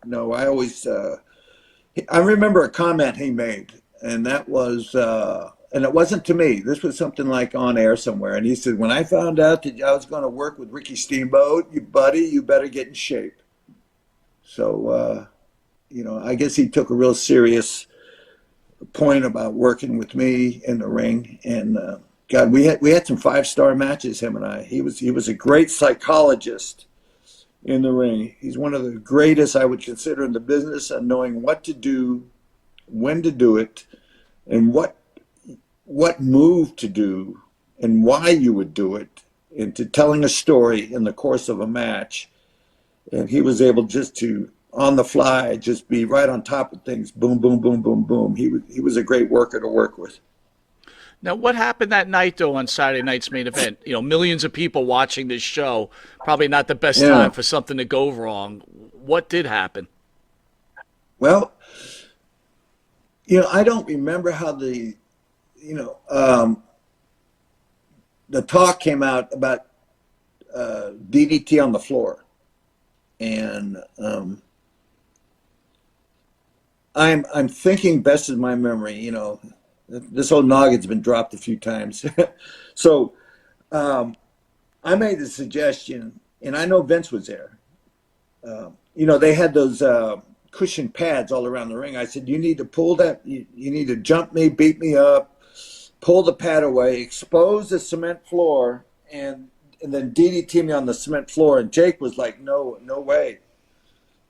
no, I remember a comment he made, and that was, and it wasn't to me. This was something like on air somewhere. And he said, when I found out that I was going to work with Ricky Steamboat, you better get in shape. So, I guess he took a real serious point about working with me in the ring. And God, we had some 5-star matches, him and I. He was a great psychologist in the ring. He's one of the greatest I would consider in the business on knowing what to do, when to do it, and what move to do, and why you would do it, into telling a story in the course of a match. And he was able just to, on the fly, just be right on top of things. Boom, boom, boom, boom, boom. He was a great worker to work with. Now, what happened that night, though, on Saturday night's main event? Millions of people watching this show. Probably not the best time for something to go wrong. What did happen? Well, I don't remember how the talk came out about DDT on the floor. And I'm thinking, best of my memory, this old noggin's been dropped a few times. So I made the suggestion, and I know Vince was there. They had those cushion pads all around the ring. I said, you need to pull that, you need to jump me, beat me up, pull the pad away, expose the cement floor, and then DDT me on the cement floor. And Jake was like, no way.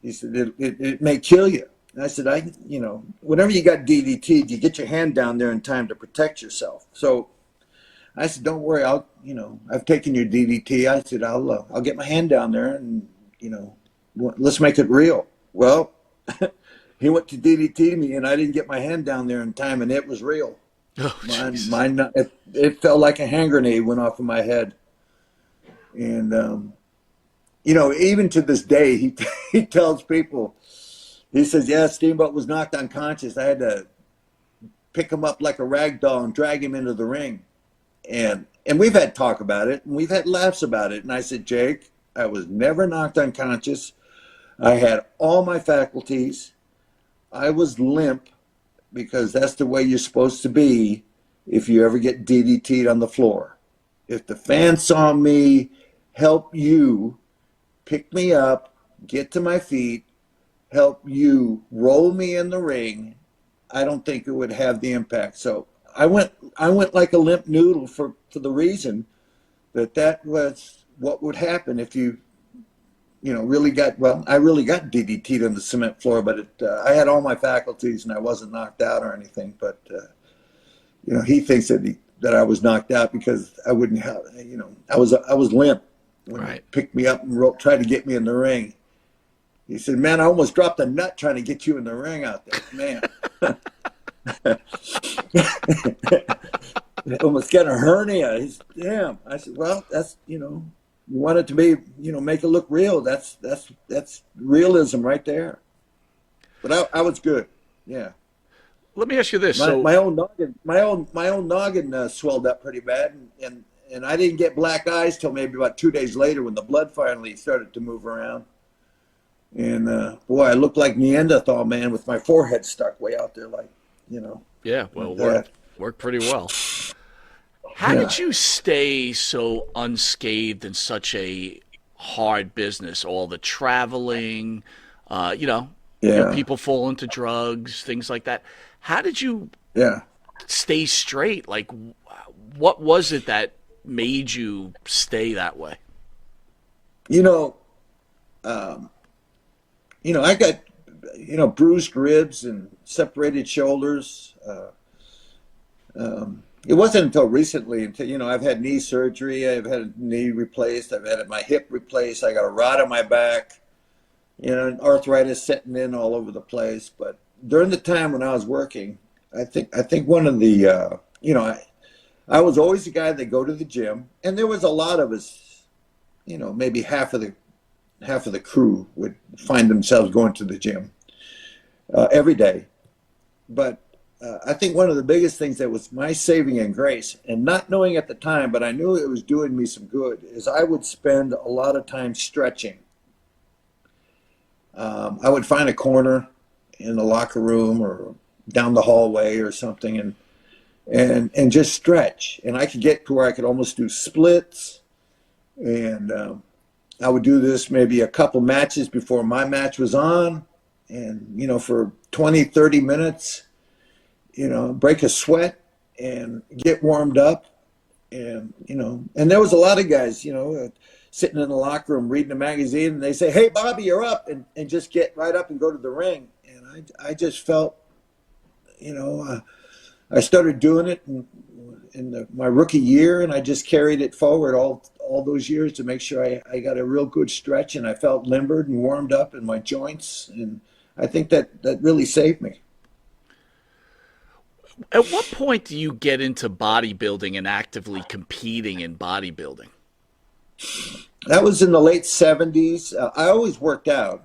He said, it may kill you. And I said, whenever you got DDT'd, you get your hand down there in time to protect yourself. So I said, don't worry, I've taken your DDT. I said, I'll get my hand down there, and, let's make it real. Well, he went to DDT me, and I didn't get my hand down there in time, and it was real. Oh, it felt like a hand grenade went off of my head. And, even to this day, he tells people, he says, yeah, Steamboat was knocked unconscious. I had to pick him up like a rag doll and drag him into the ring. And we've had talk about it, and we've had laughs about it. And I said, Jake, I was never knocked unconscious. I had all my faculties. I was limp, because that's the way you're supposed to be if you ever get DDT'd on the floor. If the fans saw me help you pick me up, get to my feet, help you roll me in the ring, I don't think it would have the impact. So I went like a limp noodle for the reason that was what would happen if you really got, I really got DDT'd on the cement floor, but I had all my faculties and I wasn't knocked out or anything. But he thinks that I was knocked out because I wouldn't have, I was limp when he picked me up and tried to get me in the ring. He said, man, I almost dropped a nut trying to get you in the ring out there, man. I almost got a hernia. He said, damn. I said, well, that's, you want it to be, make it look real. That's realism right there. But I was good. Yeah. Let me ask you this. My own noggin swelled up pretty bad, and I didn't get black eyes till maybe about 2 days later when the blood finally started to move around. And boy, I looked like Neanderthal man with my forehead stuck way out there, like, Yeah, well, worked pretty well. How did you stay so unscathed in such a hard business? All the traveling, people fall into drugs, things like that. How did you stay straight? Like, what was it that made you stay that way? I got, bruised ribs and separated shoulders. it wasn't until recently, until, I've had knee surgery, I've had a knee replaced, I've had my hip replaced, I got a rod on my back, arthritis setting in all over the place. But during the time when I was working, I think one of the, I was always the guy that go to the gym, and there was a lot of us, maybe half of the crew would find themselves going to the gym every day. But I think one of the biggest things that was my saving and grace, and not knowing at the time, but I knew it was doing me some good, is I would spend a lot of time stretching. I would find a corner in the locker room or down the hallway or something, and just stretch. And I could get to where I could almost do splits, and I would do this maybe a couple matches before my match was on, and for 20, 30 minutes, break a sweat and get warmed up. And and there was a lot of guys, sitting in the locker room reading a magazine, and they say, "Hey, Bobby, you're up," and just get right up and go to the ring. And I just felt, I started doing it in my rookie year, and I just carried it forward all those years to make sure I got a real good stretch, and I felt limbered and warmed up in my joints. And I think that really saved me. At what point do you get into bodybuilding and actively competing in bodybuilding? That was in the late 70s. I always worked out.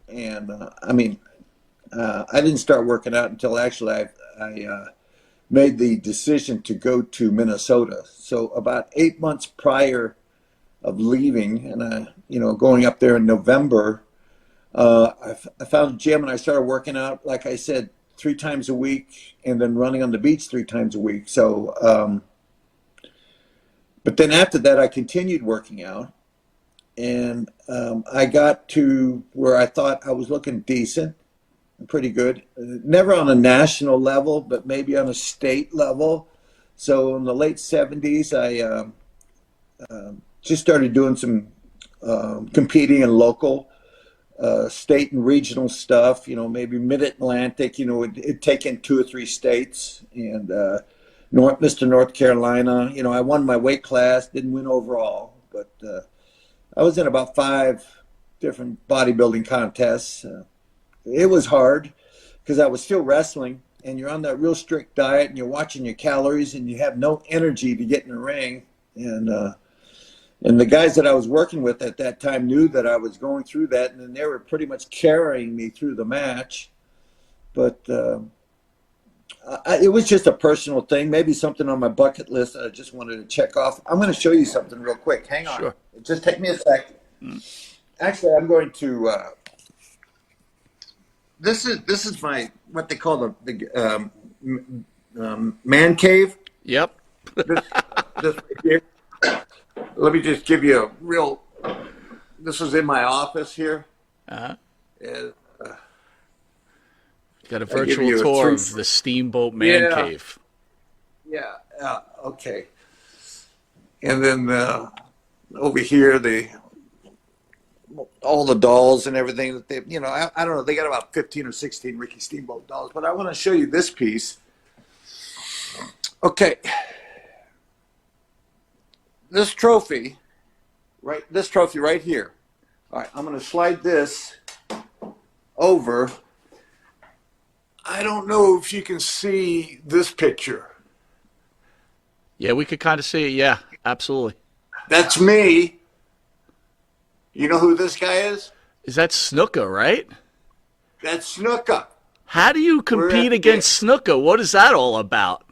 And I didn't start working out until actually I made the decision to go to Minnesota. So about 8 months prior of leaving, and going up there in November, I found a gym and I started working out, like I said, 3 times a week, and then running on the beach 3 times a week. So, but then after that, I continued working out, and I got to where I thought I was looking decent, pretty good. Never on a national level, but maybe on a state level. So in the late 70s, I just started doing some competing in local, state and regional stuff, maybe mid-Atlantic, it'd take in 2 or 3 states, and Mr. North Carolina, I won my weight class, didn't win overall, but I was in about 5 different bodybuilding contests. It was hard because I was still wrestling, and you're on that real strict diet, and you're watching your calories, and you have no energy to get in the ring. And the guys that I was working with at that time knew that I was going through that, and then they were pretty much carrying me through the match. But it was just a personal thing, maybe something on my bucket list that I just wanted to check off. I'm going to show you something real quick. Hang on. Sure. Just take me a sec. Actually, I'm going to. This is my what they call the man cave. Yep. This right here. Let me just give you a real. This is in my office here. Uh-huh. Uh, Got a virtual tour of the Steamboat Man Cave. Yeah. Okay. And then over here, all the dolls and everything that they, I don't know. They got about 15 or 16 Ricky Steamboat dolls, but I want to show you this piece. Okay. This trophy right here. All right, I'm going to slide this over. I don't know if you can see this picture. Yeah, we could kind of see it. Yeah, absolutely. That's me. You know who this guy is? Is that Snuka, right? That's Snuka. How do you compete against Snuka? What is that all about?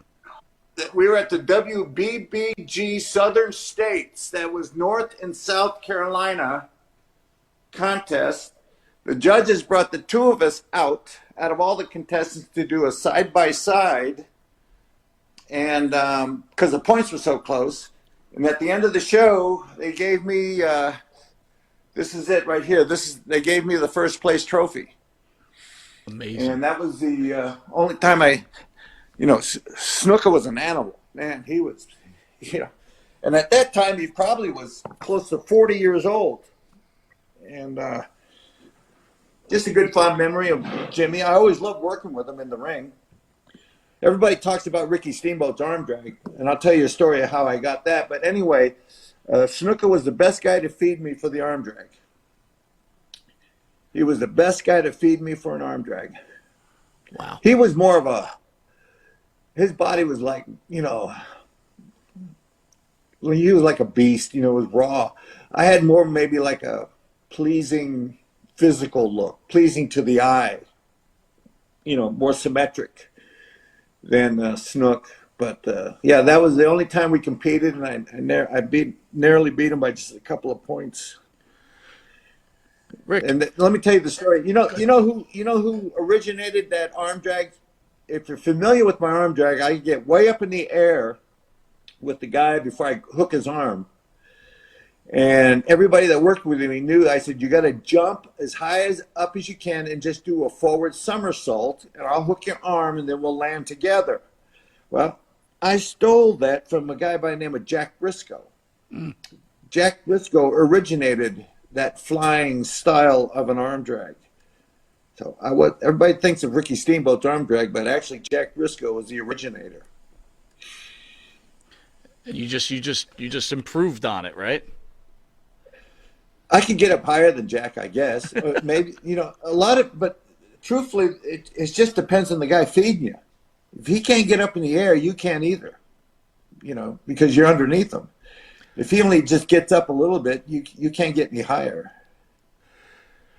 We were at the WBBG Southern States. That was North and South Carolina contest. The judges brought the 2 of us out of all the contestants to do a side-by-side. And because the points were so close. And at the end of the show, they gave me, this is it right here. They gave me the first place trophy. Amazing. And that was the only time Snuka was an animal, man. He was, and at that time he probably was close to 40 years old, and just a good fond memory of Jimmy. I always loved working with him in the ring. everybody talks about Ricky Steamboat's arm drag, and I'll tell you a story of how I got that. But anyway, Snuka was the best guy to feed me for the arm drag. He was the best guy to feed me for an arm drag. Wow. He was more of a, his body was like, he was like a beast, it was raw. I had more maybe like a pleasing physical look, pleasing to the eye, more symmetric than Snook. But yeah, that was the only time we competed, and I narrowly beat him by just a couple of points. Rick, And let me tell you the story. You know who originated that arm drag? If you're familiar with my arm drag, I get way up in the air with the guy before I hook his arm. And everybody that worked with me knew, I said, you got to jump as high as up as you can and just do a forward somersault, and I'll hook your arm, and then we'll land together. Well, I stole that from a guy by the name of Jack Briscoe. Jack Briscoe originated that flying style of an arm drag. So everybody thinks of Ricky Steamboat's arm drag, but actually Jack Briscoe was the originator. and you just improved on it, right? I could get up higher than Jack, I guess. Maybe, but truthfully, it just depends on the guy feeding you. If he can't get up in the air, you can't either, because you're underneath him. If he only just gets up a little bit, you can't get any higher.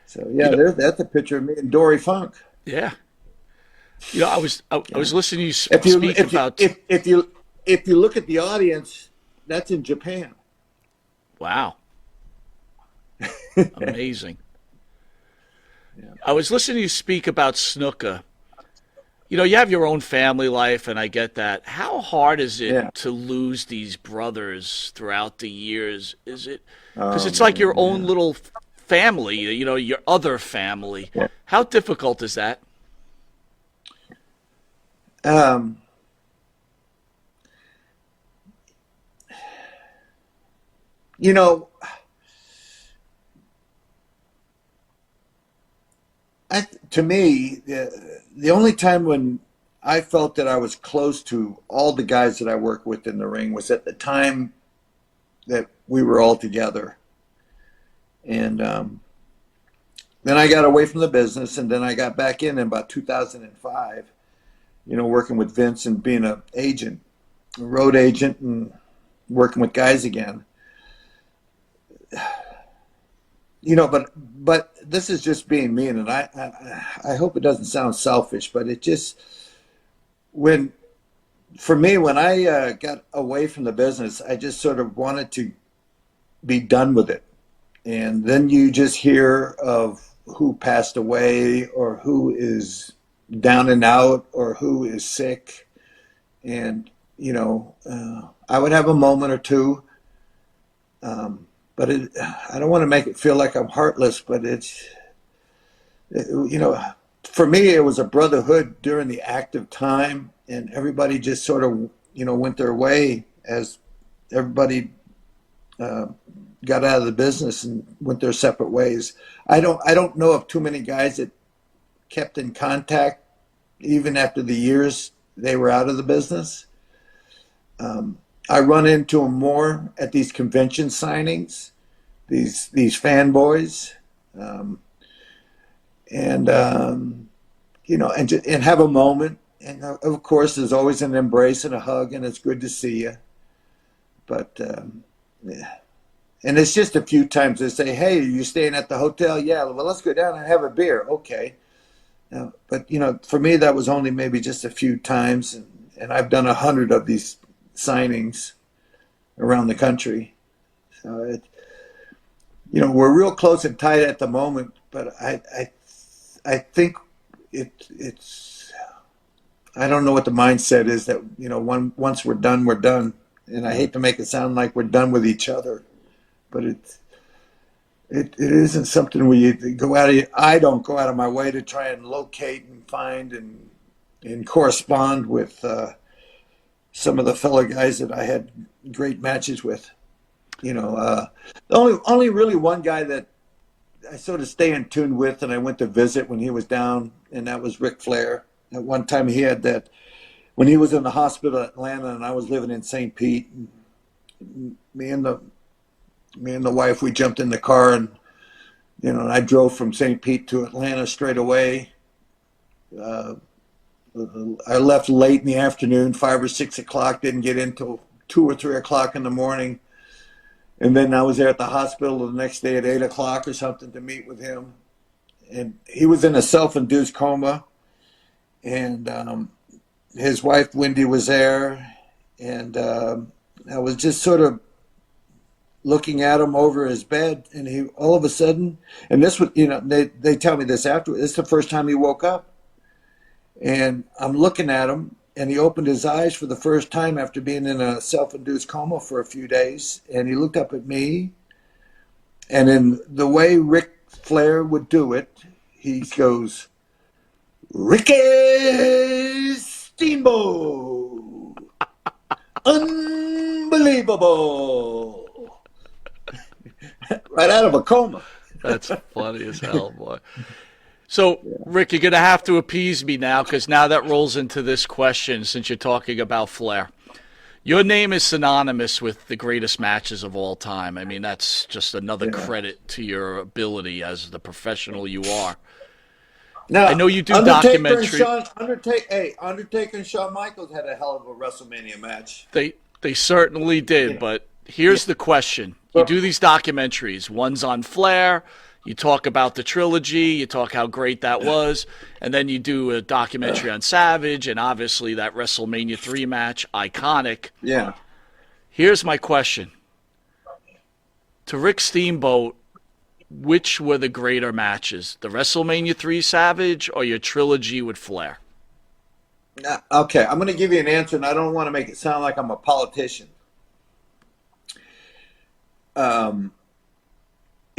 So yeah, that's a picture of me and Dory Funk. Yeah. I was listening to you speak about. If you look at the audience, that's in Japan. Wow. Amazing. Yeah. I was listening to you speak about snooker. You have your own family life, and I get that. How hard is it to lose these brothers throughout the years? Is it because it's like your own little family, your other family? Yeah. How difficult is that? To me, the only time when I felt that I was close to all the guys that I work with in the ring was at the time that we were all together. And then I got away from the business, and then I got back in about 2005, working with Vince and being a road agent, and working with guys again. But this is just being mean, and I hope it doesn't sound selfish, but it just, for me, when I got away from the business, I just sort of wanted to be done with it. And then you just hear of who passed away, or who is down and out, or who is sick. And, I would have a moment or two, but I don't want to make it feel like I'm heartless, but for me, it was a brotherhood during the active time, and everybody just sort of, went their way as everybody got out of the business and went their separate ways. I don't know of too many guys that kept in contact even after the years they were out of the business. I run into them more at these convention signings, these fanboys, and have a moment. And of course, there's always an embrace and a hug, and it's good to see you. But yeah. And it's just a few times they say, "Hey, are you staying at the hotel?" "Yeah." "Well, let's go down and have a beer." "Okay." But for me, that was only maybe just a few times, and I've done 100 of these signings around the country. So we're real close and tight at the moment, but I think it's I don't know what the mindset is that once we're done, we're done. And I hate to make it sound like we're done with each other, but it isn't something where you go out of I don't go out of my way to try and locate and find and correspond with some of the fellow guys that I had great matches with. Only really one guy that I sort of stay in tune with, and I went to visit when he was down, and that was Ric Flair. At one time, he had that when he was in the hospital in Atlanta and I was living in St. Pete. Me and the wife, we jumped in the car and I drove from St. Pete to Atlanta straight away. I left late in the afternoon, 5 or 6 o'clock. Didn't get in till 2 or 3 o'clock in the morning. And then I was there at the hospital the next day at 8 o'clock or something to meet with him. And he was in a self-induced coma. And his wife, Wendy, was there. And I was just sort of looking at him over his bed. And he, all of a sudden, and this was, they tell me this afterwards, this is the first time he woke up. And I'm looking at him. And he opened his eyes for the first time after being in a self-induced coma for a few days. And he looked up at me. And in the way Ric Flair would do it, he goes, "Ricky Steamboat! Unbelievable!" Right out of a coma. That's funny as hell, boy. So, Rick, you're going to have to appease me now, because now that rolls into this question, since you're talking about Flair. Your name is synonymous with the greatest matches of all time. I mean, that's just another credit to your ability as the professional you are. Now, I know you do Undertaker documentary. Undertaker and Shawn Michaels had a hell of a WrestleMania match. They certainly did, but here's the question. You do these documentaries. One's on Flair. You talk about the trilogy, you talk how great that was, and then you do a documentary on Savage, and obviously that WrestleMania 3 match, iconic. Yeah. Here's my question. To Rick Steamboat, which were the greater matches? The WrestleMania 3 Savage or your trilogy with Flair? Okay, I'm going to give you an answer, and I don't want to make it sound like I'm a politician.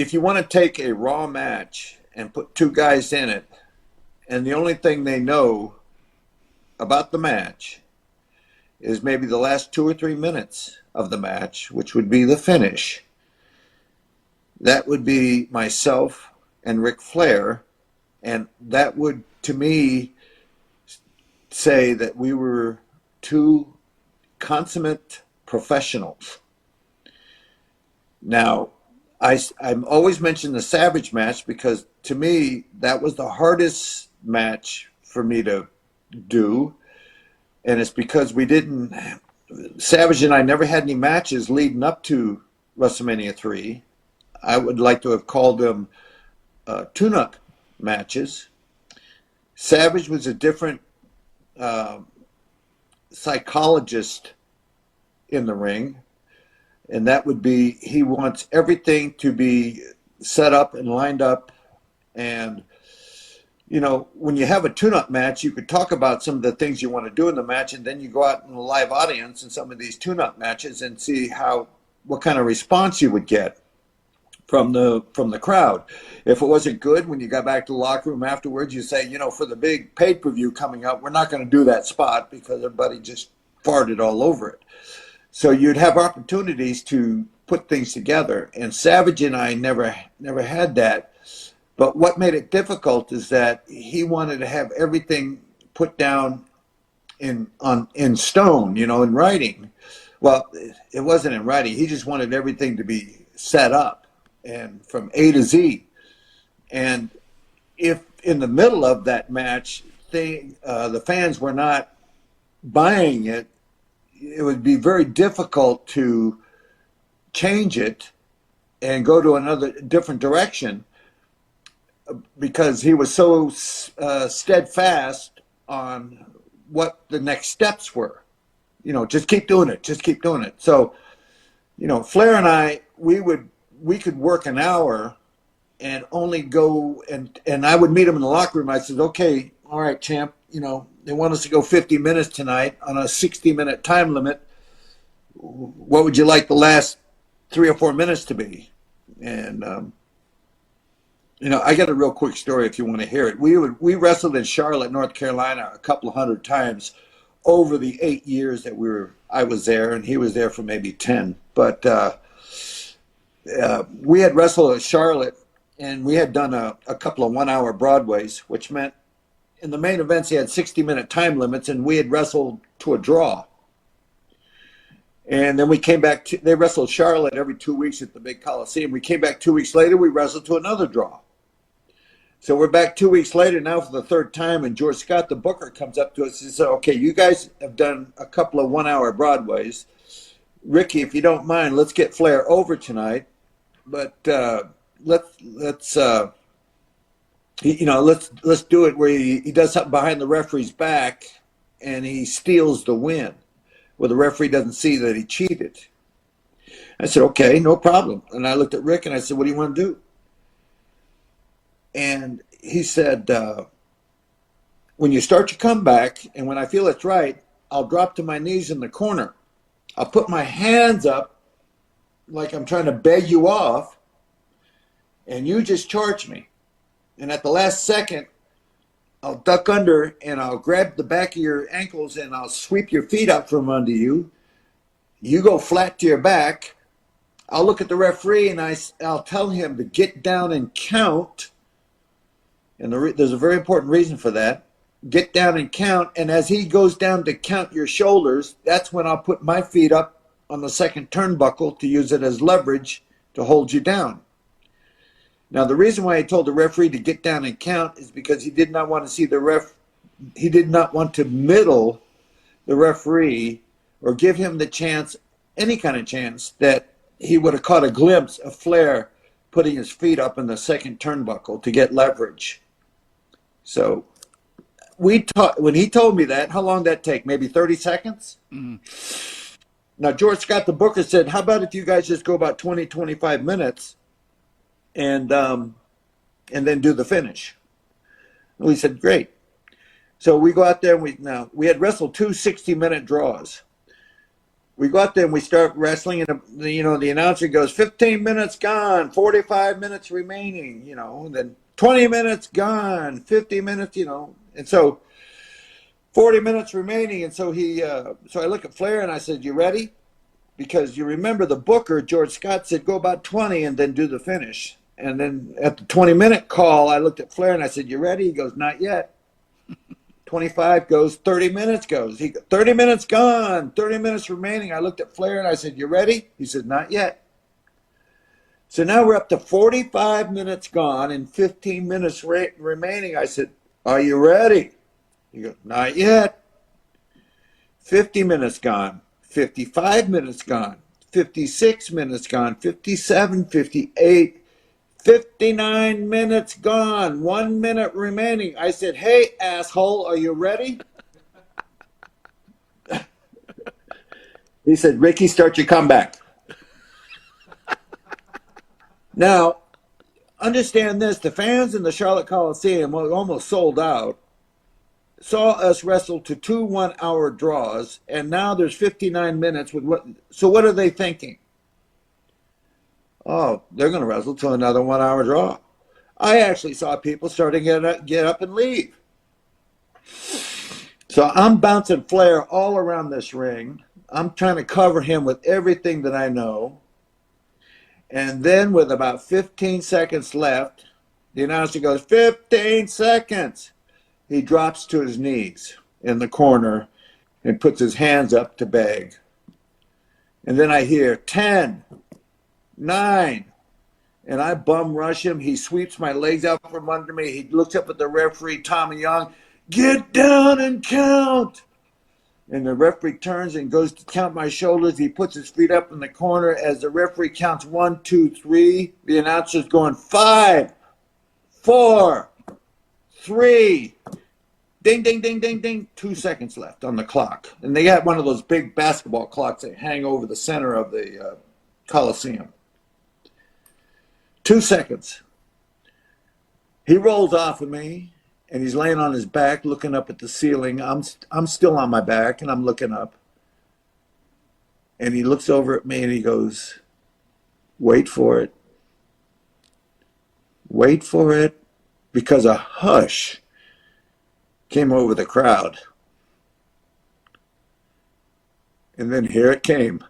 If you want to take a Raw match and put two guys in it, and the only thing they know about the match is maybe the last 2 or 3 minutes of the match, which would be the finish, that would be myself and Ric Flair, and that would, to me, say that we were two consummate professionals. Now, I'm always mention the Savage match because to me that was the hardest match for me to do, and it's because Savage and I never had any matches leading up to WrestleMania 3. I would like to have called them tune-up matches. Savage was a different psychologist in the ring. And that would be, he wants everything to be set up and lined up. And, when you have a tune-up match, you could talk about some of the things you want to do in the match, and then you go out in a live audience in some of these tune-up matches and see what kind of response you would get from the crowd. If it wasn't good, when you got back to the locker room afterwards, you say, for the big pay-per-view coming up, we're not going to do that spot because everybody just farted all over it. So you'd have opportunities to put things together, and Savage and I never had that. But what made it difficult is that he wanted to have everything put down in stone, in writing. Well, it wasn't in writing. He just wanted everything to be set up and from A to Z. And if in the middle of that match, the fans were not buying it, it would be very difficult to change it and go to another different direction because he was so steadfast on what the next steps were. Just keep doing it. Just keep doing it. So, Flair and I, we could work an hour and only go and I would meet him in the locker room. I said, okay, all right, champ, they want us to go 50 minutes tonight on a 60-minute time limit. What would you like the last 3 or 4 minutes to be? And, I got a real quick story if you want to hear it. We wrestled in Charlotte, North Carolina a couple of 100 times over the 8 years that I was there, and he was there for maybe 10. But we had wrestled at Charlotte, and we had done a couple of 1-hour Broadways, which meant in the main events, he had 60-minute time limits, and we had wrestled to a draw. And then we came back to, they wrestled Charlotte every 2 weeks at the big Coliseum. We came back 2 weeks later, we wrestled to another draw. So we're back 2 weeks later now for the third time, and George Scott, the booker, comes up to us and says, okay, you guys have done a couple of 1-hour Broadways. Ricky, if you don't mind, let's get Flair over tonight. But let's do it where he does something behind the referee's back and he steals the win, where the referee doesn't see that he cheated. I said, okay, no problem. And I looked at Rick and I said, what do you want to do? And he said, when you start your comeback and when I feel it's right, I'll drop to my knees in the corner. I'll put my hands up like I'm trying to beg you off, and you just charge me. And at the last second, I'll duck under and I'll grab the back of your ankles and I'll sweep your feet up from under you. You go flat to your back. I'll look at the referee and I'll tell him to get down and count. And there's a very important reason for that. Get down and count. And as he goes down to count your shoulders, that's when I'll put my feet up on the second turnbuckle to use it as leverage to hold you down. Now, the reason why he told the referee to get down and count is because he did not want to see he did not want to middle the referee or give him the chance, any kind of chance, that he would have caught a glimpse of Flair putting his feet up in the second turnbuckle to get leverage. So when he told me that, how long did that take? Maybe 30 seconds? Mm-hmm. Now, George Scott, the booker, said, how about if you guys just go about 20, 25 minutes and then do the finish? And we said, great. So we go out there and we had wrestled 2 60-minute draws. We go out there and we start wrestling, and the announcer goes, 15 minutes gone, 45 minutes remaining, and then 20 minutes gone, 50 minutes, and so 40 minutes remaining. And so so I look at Flair and I said, you ready? Because you remember the booker, George Scott, said go about 20 and then do the finish. And then at the 20-minute call, I looked at Flair and I said, you ready? He goes, not yet. 25 goes, 30 minutes goes. 30 minutes gone, 30 minutes remaining. I looked at Flair and I said, you ready? He said, not yet. So now we're up to 45 minutes gone and 15 minutes remaining. I said, are you ready? He goes, not yet. 50 minutes gone, 55 minutes gone, 56 minutes gone, 57, 58, 59 minutes gone, 1 minute remaining. I said, hey, asshole, are you ready? He said, Ricky, start your comeback. Now, understand this. The fans in the Charlotte Coliseum were almost sold out, saw us wrestle to 2 1-hour draws, and now there's 59 minutes. So what are they thinking? Oh, they're going to wrestle to another 1-hour draw. I actually saw people starting to get up and leave. So I'm bouncing Flair all around this ring. I'm trying to cover him with everything that I know. And then with about 15 seconds left, the announcer goes, 15 seconds. He drops to his knees in the corner and puts his hands up to beg. And then I hear 10, 9, and I bum rush him. He sweeps my legs out from under me. He looks up at the referee, Tommy Young, get down and count. And the referee turns and goes to count my shoulders. He puts his feet up in the corner. As the referee counts 1, 2, 3, the announcer's going 5, 4, 3. Ding, ding, ding, ding, ding. 2 seconds left on the clock. And they got one of those big basketball clocks that hang over the center of the Coliseum. 2 seconds. He rolls off of me. And he's laying on his back, looking up at the ceiling. I'm still on my back, and I'm looking up. And he looks over at me, and he goes, wait for it. Wait for it. Because a hush came over the crowd. And then here it came.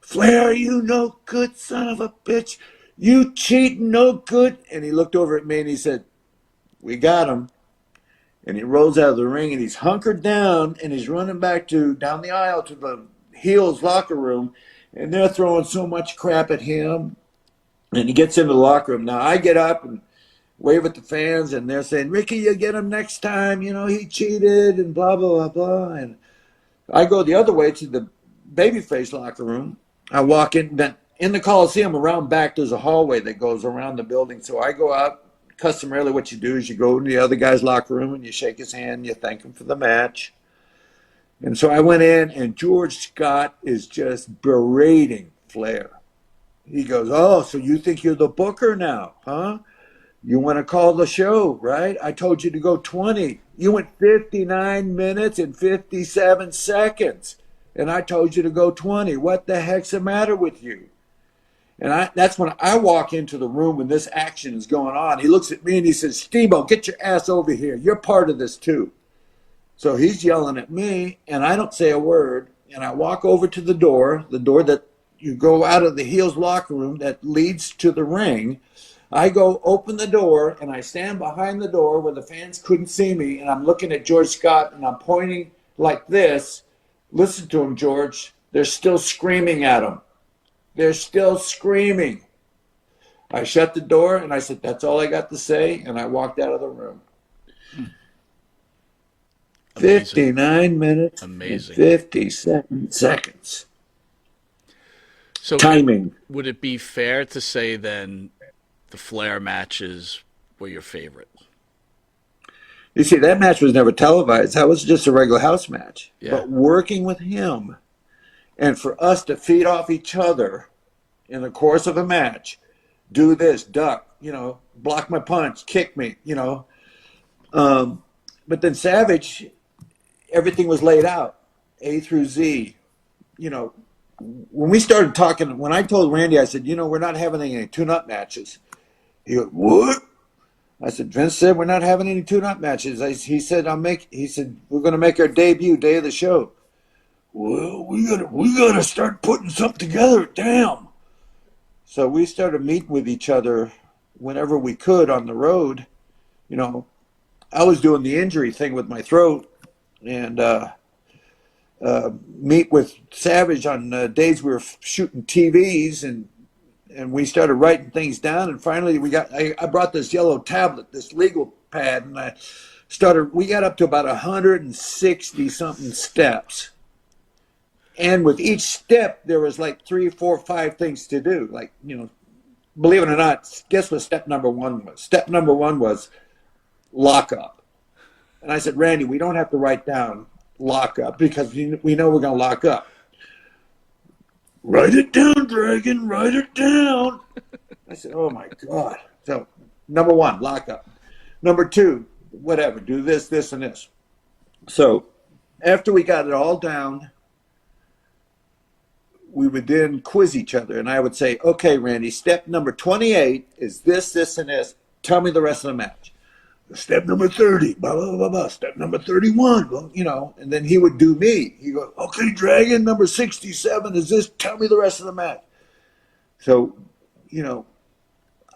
Flair, you no good son of a bitch. You cheat, no good. And he looked over at me and he said, We got him. And he rolls out of the ring and he's hunkered down and he's running back down the aisle to the heels locker room. And they're throwing so much crap at him. And he gets into the locker room. Now I get up and wave at the fans and they're saying, Ricky, you get him next time. You know, he cheated and blah, blah, blah, blah. And I go the other way to the babyface locker room. I walk in. Then in the Coliseum around back, there's a hallway that goes around the building. So I go out. Customarily, what you do is you go to the other guy's locker room and you shake his hand and you thank him for the match. And so I went in and George Scott is just berating Flair. He goes, oh, so you think you're the booker now, huh? You want to call the show, right? I told you to go 20. You went 59 minutes and 57 seconds. And I told you to go 20. What the heck's the matter with you? And that's when I walk into the room when this action is going on. He looks at me and he says, Steamboat, get your ass over here. You're part of this too. So he's yelling at me and I don't say a word. And I walk over to the door that you go out of the heels locker room that leads to the ring. I go open the door and I stand behind the door where the fans couldn't see me. And I'm looking at George Scott and I'm pointing like this. Listen to him, George. They're still screaming at him. They're still screaming. I shut the door and I said, that's all I got to say. And I walked out of the room. Amazing. 59 minutes. Amazing. And 57 seconds. So timing. Would it be fair to say then the Flair matches were your favorite? You see, that match was never televised. That was just a regular house match. Yeah. But working with him and for us to feed off each other in the course of a match, do this, duck, block my punch, kick me, But then Savage, everything was laid out, A through Z. When we started talking, when I told Randy, I said, we're not having any tune-up matches. He goes, what? I said, Vince said we're not having any tune-up matches. He said, we're going to make our debut day of the show. Well, we gotta start putting something together. Damn. So we started meeting with each other whenever we could on the road. I was doing the injury thing with my throat, and meet with Savage on days we were shooting TVs, and we started writing things down. And finally, I brought this yellow tablet, this legal pad, and we got up to about 160 something steps. And with each step, there was like 3, 4, 5 things to do. Like, believe it or not, guess what step number 1 was? Step number 1 was lock up. And I said, Randy, we don't have to write down lock up because we know we're going to lock up. Write it down, Dragon, write it down. I said, oh my God. So, number 1, lock up. Number 2, whatever, do this, this, and this. So, after we got it all down, we would then quiz each other. And I would say, okay, Randy, step number 28 is this, this, and this. Tell me the rest of the match. Step number 30, blah, blah, blah, blah. Step number 31, and then he would do me. He'd go, okay, Dragon, number 67 is this. Tell me the rest of the match. So,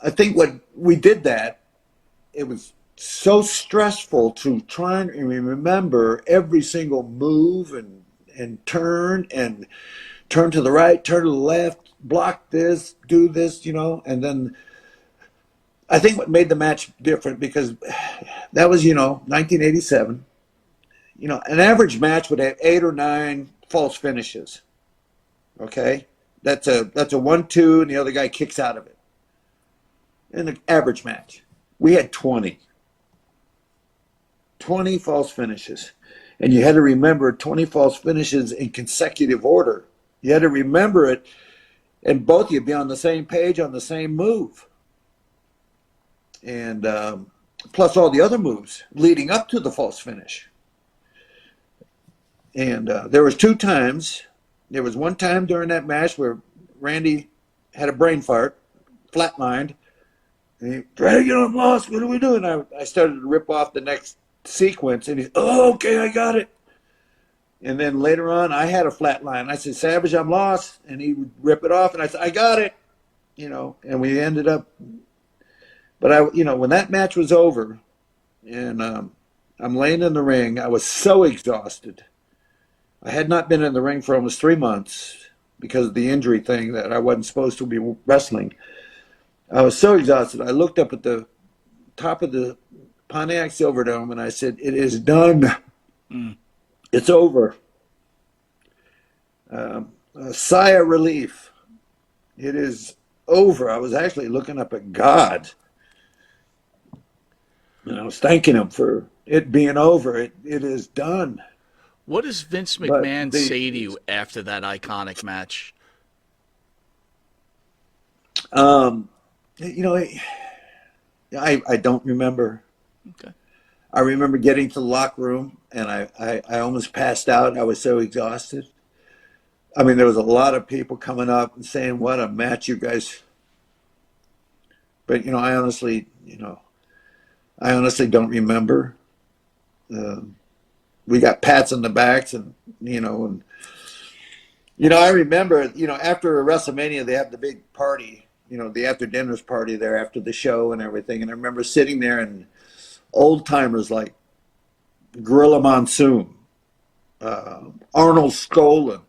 I think when we did that, it was so stressful to try and remember every single move and turn to the right, turn to the left, block this, do this, and then I think what made the match different, because that was, 1987, an average match would have 8 or 9 false finishes. Okay. That's a 1-2 and the other guy kicks out of it. In an average match, we had 20 false finishes, and you had to remember 20 false finishes in consecutive order. You had to remember it, and both of you be on the same page on the same move. And plus all the other moves leading up to the false finish. And there was 2 times. There was one time during that match where Randy had a brain fart, flatlined. And he, Dragon, I'm lost. What are we doing? I started to rip off the next sequence, and he's, oh, okay, I got it. And then later on, I had a flat line. I said, Savage, I'm lost. And he would rip it off. And I said, I got it. And we ended up. But when that match was over, and I'm laying in the ring. I was so exhausted. I had not been in the ring for almost 3 months because of the injury thing that I wasn't supposed to be wrestling. I was so exhausted. I looked up at the top of the Pontiac Silverdome and I said, "It is done. Mm. It's over." A sigh of relief. It is over. I was actually looking up at God, and I was thanking him for it being over. It is done. What does Vince But McMahon say to you after that iconic match? um, you know, I don't remember. Okay. I remember getting to the locker room and I almost passed out. I was so exhausted. I mean, there was a lot of people coming up and saying, "What a match, you guys!" But I honestly don't remember. Um, we got pats on the backs, and I remember, after WrestleMania, they have the big party, the after dinners party there after the show and everything. And I remember sitting there and old timers like Gorilla Monsoon, Arnold Skolin,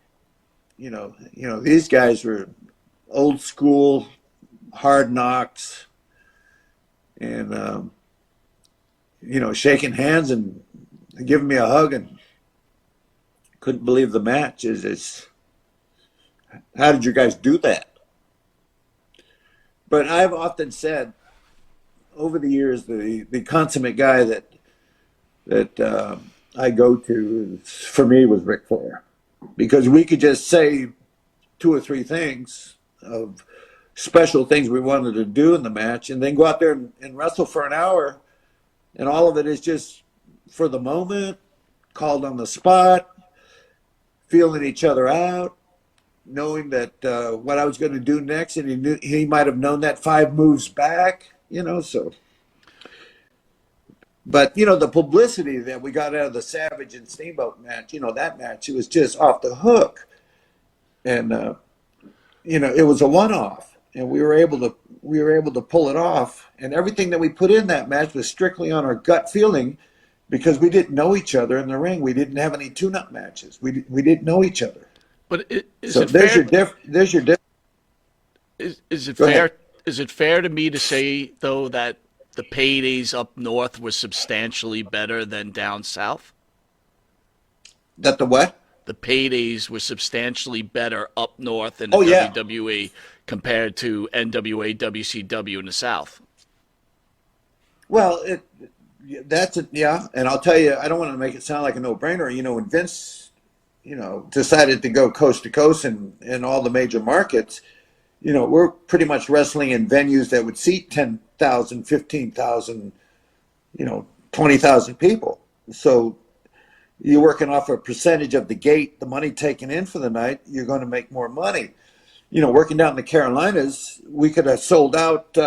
these guys were old school, hard knocks, and shaking hands and giving me a hug, and couldn't believe the match. Is how did you guys do that? But I've often said over the years, the consummate guy that I go to for me was Ric Flair, because we could just say two or three things of special things we wanted to do in the match, and then go out there and wrestle for an hour, and all of it is just for the moment, called on the spot, feeling each other out, knowing that what I was going to do next, and he might have known that 5 moves back, so. But the publicity that we got out of the Savage and Steamboat match, that match, it was just off the hook, and it was a one-off, and we were able to pull it off, and everything that we put in that match was strictly on our gut feeling, because we didn't know each other in the ring. We didn't have any tune-up matches. We didn't know each other. But is So it fair? there's your diff. Is it Go ahead. fair? Is it fair to me to say though that the paydays up north were substantially better than down south? That the what? The paydays were substantially better up north in the Oh yeah. WWE compared to NWA, WCW in the south. Well, that's it. Yeah, and I'll tell you, I don't want to make it sound like a no-brainer. When Vince, decided to go coast to coast in all the major markets, we're pretty much wrestling in venues that would seat 10,000, 15,000, 20,000 people. So you're working off a percentage of the gate, the money taken in for the night, you're going to make more money. Working down in the Carolinas, we could have sold out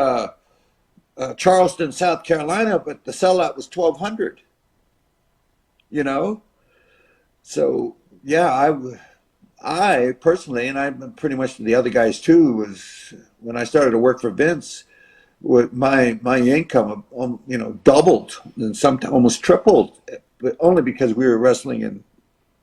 Charleston, South Carolina, but the sellout was 1,200. So yeah, I personally, and I'm pretty much the other guys too, was when I started to work for Vince, with my income, doubled and sometimes almost tripled, but only because we were wrestling in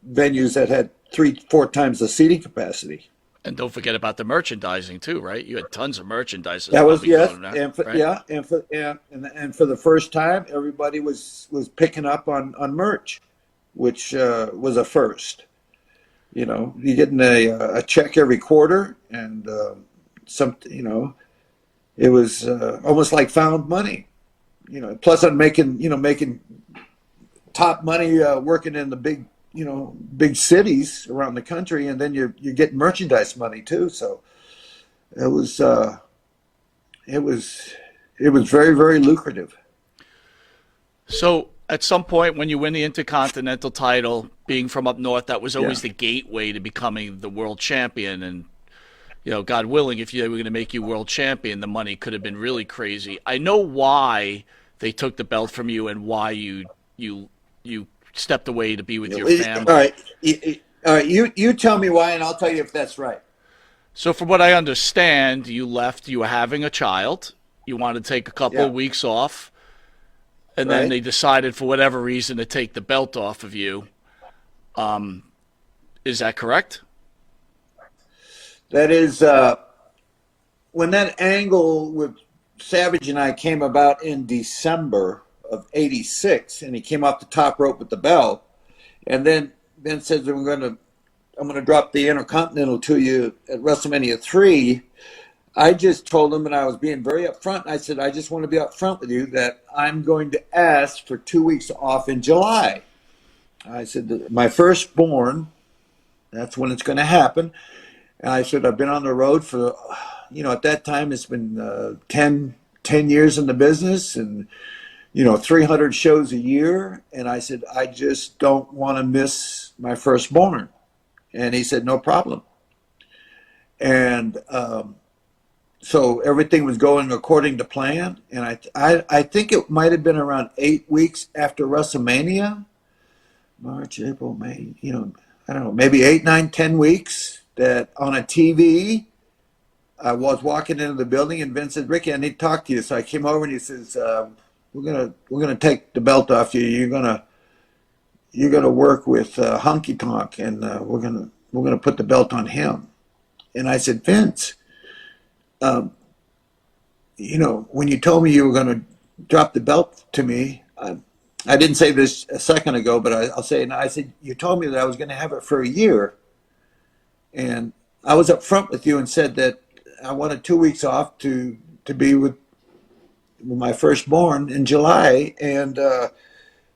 venues that had 3-4 times the seating capacity. And don't forget about the merchandising too, right? You had tons of merchandise That was, probably yes, going out, and for, right? yeah, and for the first time, everybody was picking up on merch, which was a first. You getting a check every quarter, and it was almost like found money. Plus I'm making top money working in the big cities around the country, and then you're getting merchandise money too. So it was very, very lucrative. So at some point when you win the Intercontinental title, being from up north, that was always Yeah. the gateway to becoming the world champion. And God willing, if they were going to make you world champion, the money could have been really crazy. I know why they took the belt from you and why you stepped away to be with your All family. right, all right. You tell me why, and I'll tell you if that's right. So from what I understand, you left. You were having a child. You wanted to take a couple Yeah. of weeks off. and then right? they decided for whatever reason to take the belt off of you. Is that correct? That is when that angle with Savage and I came about in December of '86, and he came off the top rope with the belt, and then says I'm gonna drop the Intercontinental to you at WrestleMania 3. I just told him, and I was being very upfront. I said, I just want to be upfront with you that I'm going to ask for 2 weeks off in July. I said, my firstborn, that's when it's going to happen. And I said, I've been on the road for, at that time it's been 10 years in the business and, 300 shows a year. And I said, I just don't want to miss my firstborn. And he said, no problem. And so everything was going according to plan. And I think it might have been around 8 weeks after WrestleMania, March, April, May, I don't know, maybe 8, 9, 10 weeks that on a TV, I was walking into the building and Vince said, Ricky, I need to talk to you. So I came over and he says, we're gonna take the belt off you. You're gonna work with Honky Tonk, and we're gonna put the belt on him. And I said, Vince, when you told me you were going to drop the belt to me, I didn't say this a second ago, but I'll say it now. I said, you told me that I was going to have it for a year. And I was up front with you and said that I wanted 2 weeks off to be with my firstborn in July. And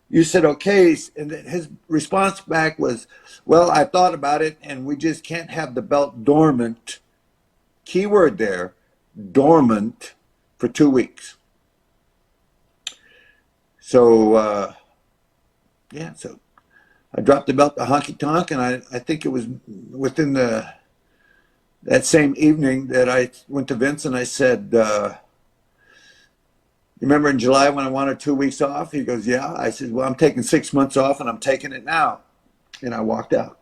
you said, okay. And then his response back was, well, I thought about it, and we just can't have the belt dormant. Keyword there, dormant, for 2 weeks. So, so I dropped the belt to Honky Tonk, and I think it was within that same evening that I went to Vince and I said, remember in July when I wanted 2 weeks off? He goes, yeah. I said, well, I'm taking 6 months off, and I'm taking it now. And I walked out.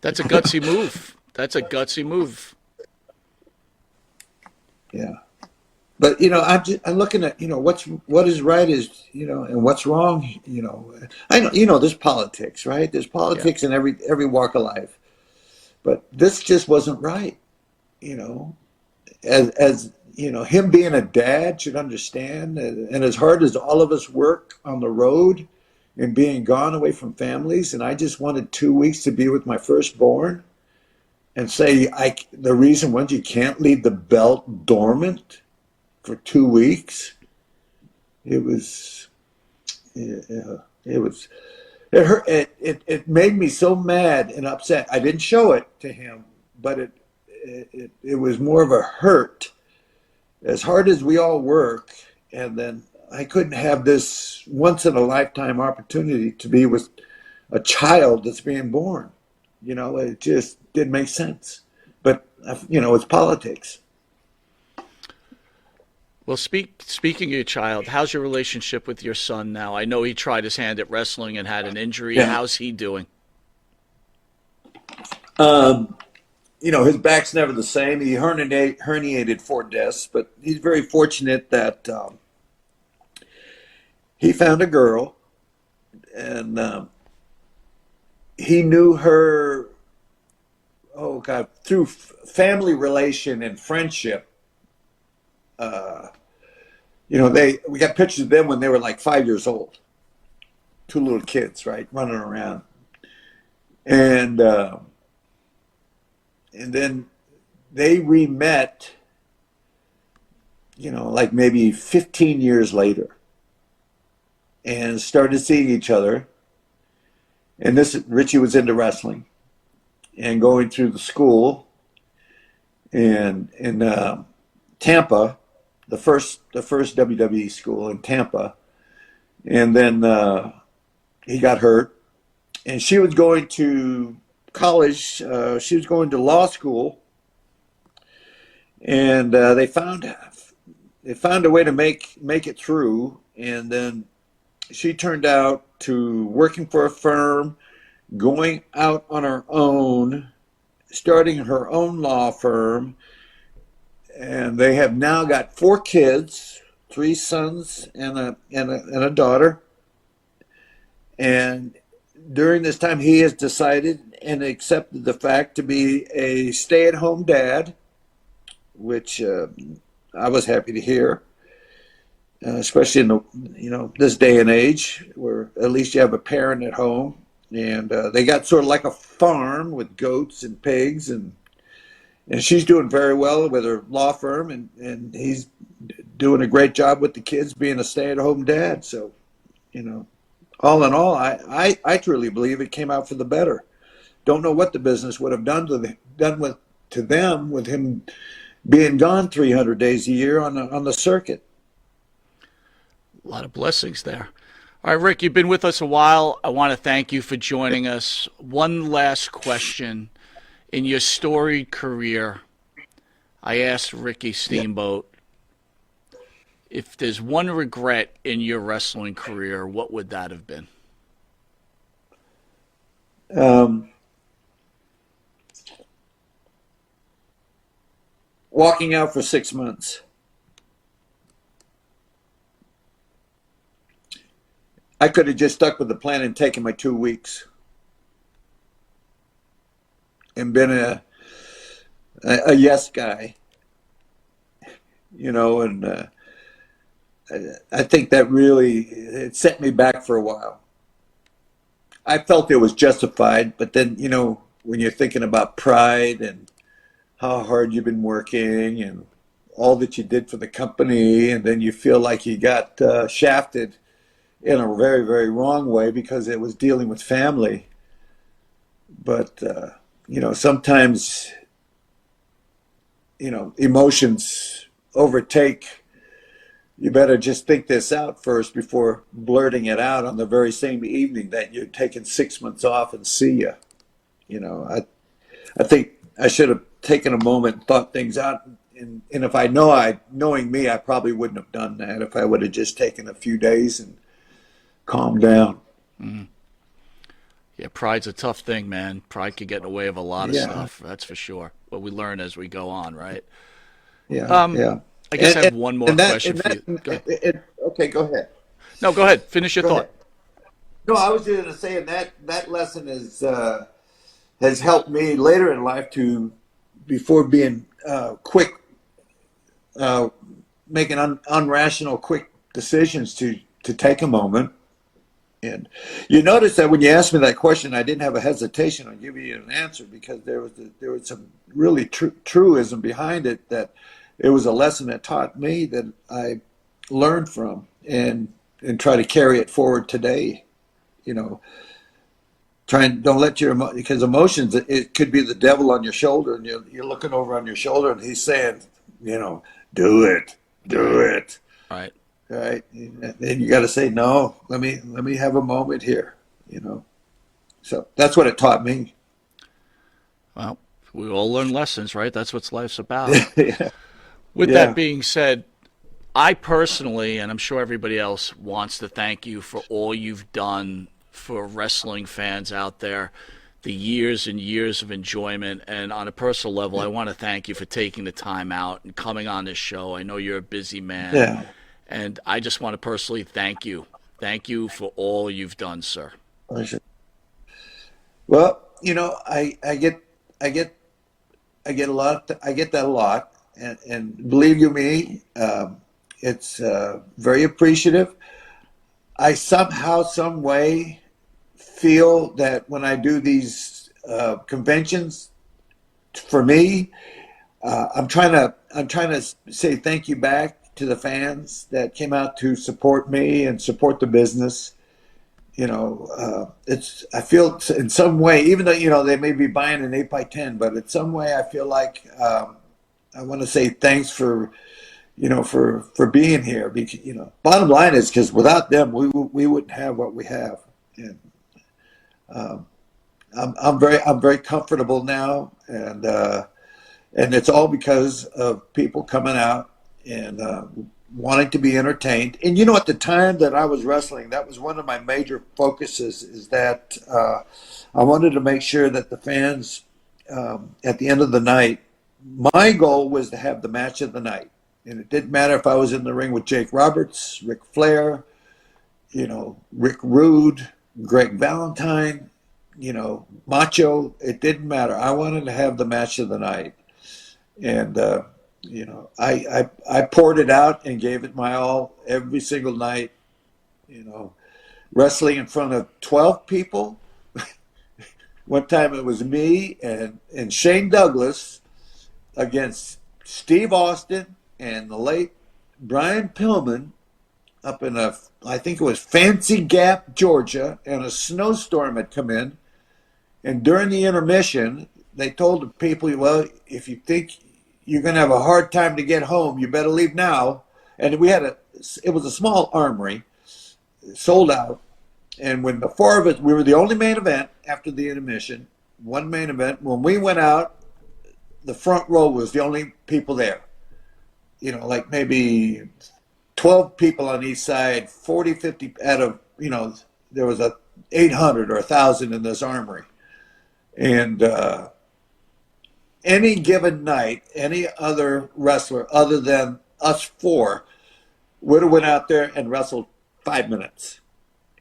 That's a gutsy move. That's a gutsy move. Yeah. But I'm looking at what is right is and what's wrong. I know there's politics, right? There's politics in every walk of life, but this just wasn't right. As him being a dad should understand, and as hard as all of us work on the road and being gone away from families, and I just wanted 2 weeks to be with my firstborn, and say the reason was you can't leave the belt dormant for 2 weeks. It hurt. It made me so mad and upset. I didn't show it to him, but it was more of a hurt. As hard as we all work, and then I couldn't have this once in a lifetime opportunity to be with a child that's being born. It just didn't make sense. But it's politics. Well, speaking of your child, how's your relationship with your son now? I know he tried his hand at wrestling and had an injury. Yeah. How's he doing? His back's never the same. He herniated 4 discs, but he's very fortunate that he found a girl, and he knew her, through family relation and friendship. We got pictures of them when they were like 5 years old. 2 little kids, right, running around. And then they re-met, like maybe 15 years later, and started seeing each other. And Richie was into wrestling and going through the school and in Tampa, the first WWE school in Tampa. And then he got hurt, and she was going to college. She was going to law school, and they found a way to make it through. And then she turned out to working for a firm, going out on her own, starting her own law firm, and they have now got 4 kids, 3 sons and a daughter. And during this time, he has decided and accepted the fact to be a stay-at-home dad, which I was happy to hear, especially in this day and age, where at least you have a parent at home. And they got sort of like a farm with goats and pigs, and she's doing very well with her law firm, and he's doing a great job with the kids, being a stay-at-home dad. So, all in all, I truly believe it came out for the better. Don't know what the business would have done to them with him being gone 300 days a year on the circuit. A lot of blessings there. All right, Rick, you've been with us a while. I want to thank you for joining us. One last question. In your storied career, I asked Ricky Steamboat, if there's one regret in your wrestling career, what would that have been? Walking out for 6 months. I could have just stuck with the plan and taken my 2 weeks and been a yes guy, and I think that really, it set me back for a while. I felt it was justified, but then, when you're thinking about pride and how hard you've been working and all that you did for the company, and then you feel like you got shafted in a very, very wrong way because it was dealing with family. But, sometimes, emotions overtake. You better just think this out first before blurting it out on the very same evening that you're taking 6 months off and see ya. I think I should have taken a moment and thought things out. And if knowing me, I probably wouldn't have done that if I would have just taken a few days and calmed down. Mm-hmm. Yeah, pride's a tough thing, man. Pride can get in the way of a lot of stuff, that's for sure. But we learn as we go on, right? Yeah. I guess I have one more question for you. Okay, go ahead. No, go ahead. Finish your thought. No, I was just going to say that lesson has helped me later in life before being quick, making unrational, quick decisions to take a moment. And you notice that when you asked me that question, I didn't have a hesitation on giving you an answer because there was some really truism behind it, that it was a lesson that taught me that I learned from and try to carry it forward today. Don't let because emotions, it could be the devil on your shoulder, and you're looking over on your shoulder and he's saying, do it. Right. Right. And you got to say, no, let me have a moment here, So that's what it taught me. Well, we all learn lessons, right? That's what life's about. Yeah. With that being said, I personally, and I'm sure everybody else, wants to thank you for all you've done for wrestling fans out there, the years and years of enjoyment. And on a personal level, I want to thank you for taking the time out and coming on this show. I know you're a busy man. Yeah. And I just want to personally thank you. Thank you for all you've done, sir. Well, I get a lot. I get that a lot, and believe you me, it's very appreciative. I somehow, some way, feel that when I do these conventions, for me, I'm trying to say thank you back to the fans that came out to support me and support the business. I feel in some way, even though, they may be buying an 8x10, but in some way I feel like I want to say thanks for being here. Because, bottom line is, because without them, we wouldn't have what we have. And I'm very comfortable now, and it's all because of people coming out and wanting to be entertained. And at the time that I was wrestling, that was one of my major focuses, is that I wanted to make sure that the fans at the end of the night my goal was to have the match of the night. And it didn't matter if I was in the ring with Jake Roberts, Ric Flair, Rick Rude, Greg Valentine, Macho. It didn't matter. I wanted to have the match of the night. And, I poured it out and gave it my all every single night, wrestling in front of 12 people. One time it was me and Shane Douglas against Steve Austin and the late Brian Pillman up in I think it was Fancy Gap, Georgia, and a snowstorm had come in. And during the intermission, they told the people, well, if you think you're going to have a hard time to get home, you better leave now. And it was a small armory, sold out. And when the four of us, we were the only main event after the intermission, one main event. When we went out, the front row was the only people there. Like maybe 12 people on each side, 40, 50 out of, there was 800 or 1,000 in this armory. And any given night, any other wrestler other than us four would have went out there and wrestled 5 minutes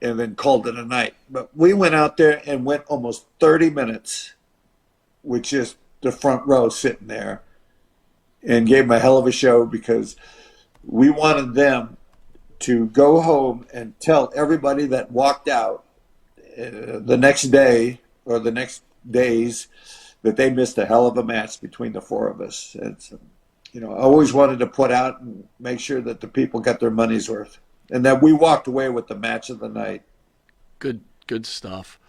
and then called it a night. But we went out there and went almost 30 minutes with just the front row sitting there and gave them a hell of a show because we wanted them to go home and tell everybody that walked out the next day or the next days that they missed a hell of a match between the four of us. It's, I always wanted to put out and make sure that the people got their money's worth and that we walked away with the match of the night. Good stuff.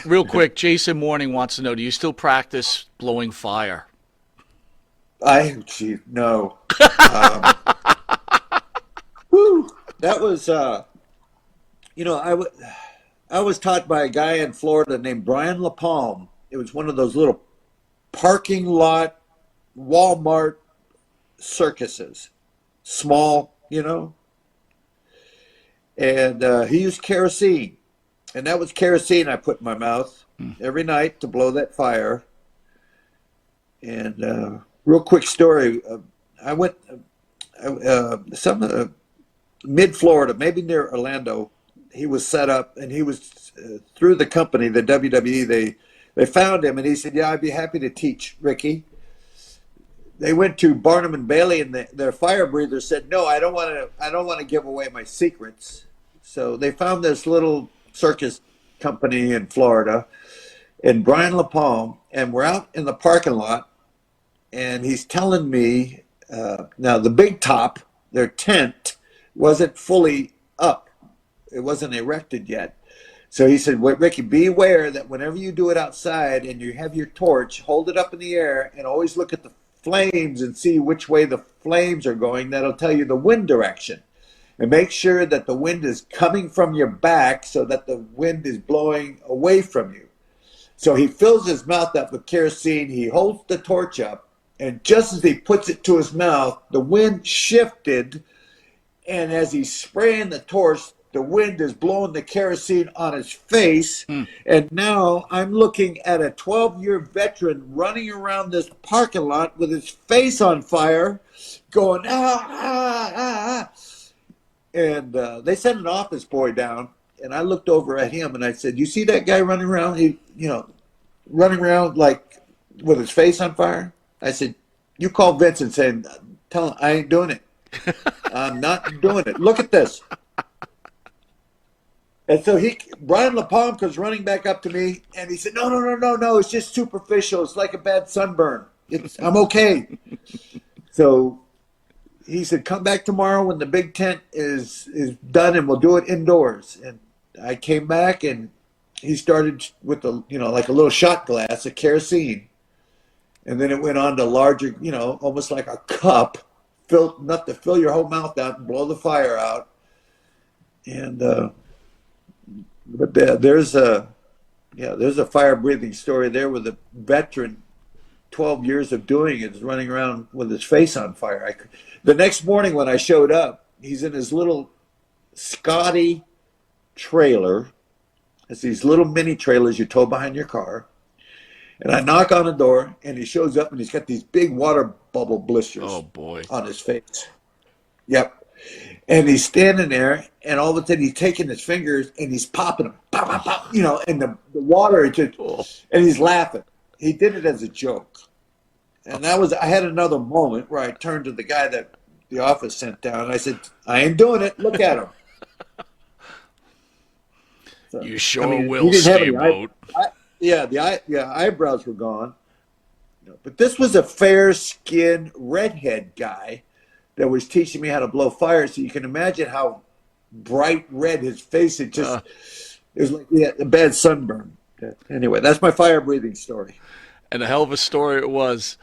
Real quick, Jason Morning wants to know, do you still practice blowing fire? No. That was, I was taught by a guy in Florida named Brian LaPalme. It was one of those little parking lot Walmart circuses, small, and he used kerosene. And that was kerosene I put in my mouth every night to blow that fire. And real quick story, I went mid-Florida, maybe near Orlando. He was set up, and he was through the company, the WWE. They found him, and he said, "Yeah, I'd be happy to teach Ricky." They went to Barnum and Bailey, and their fire breather said, "No, I don't want to give away my secrets." So they found this little circus company in Florida, and Brian LaPalme, and we're out in the parking lot, and he's telling me, now the big top, their tent, wasn't fully up. It wasn't erected yet. So he said, well, Ricky, be aware that whenever you do it outside and you have your torch, hold it up in the air and always look at the flames and see which way the flames are going. That'll tell you the wind direction. And make sure that the wind is coming from your back so that the wind is blowing away from you. So he fills his mouth up with kerosene. He holds the torch up. And just as he puts it to his mouth, the wind shifted. And as he's spraying the torch, the wind is blowing the kerosene on his face. And now I'm looking at a 12-year veteran running around this parking lot with his face on fire, going, ah, ah, ah. And they sent an office boy down, and I looked over at him, and I said, you see that guy running around? Running around like with his face on fire? I said, you call Vince and say, tell him I ain't doing it. I'm not doing it. Look at this. And so Brian LaPalme comes running back up to me, and he said, no, it's just superficial. It's like a bad sunburn. I'm okay. So he said, come back tomorrow when the big tent is done, and we'll do it indoors. And I came back, and he started with like a little shot glass of kerosene. And then it went on to larger, almost like a cup, enough to fill your whole mouth out and blow the fire out. And but there's a fire breathing story there with a veteran, 12 years of doing it, is running around with his face on fire. The next morning when I showed up, he's in his little Scotty trailer. It's these little mini trailers you tow behind your car. And I knock on the door, and he shows up, and he's got these big water bubble blisters Oh boy. on his face. Yep. And he's standing there, and all of a sudden he's taking his fingers and he's popping them, pop, pop, pop, and the water just, and he's laughing. He did it as a joke. And I had another moment where I turned to the guy that the office sent down, and I said, I ain't doing it. Look at him. So, You sure will, he didn't have Steamboat. the eyebrows were gone. But this was a fair-skinned redhead guy that was teaching me how to blow fire. So you can imagine how bright red his face had just. It was like a bad sunburn. Anyway, that's my fire breathing story. And a hell of a story it was.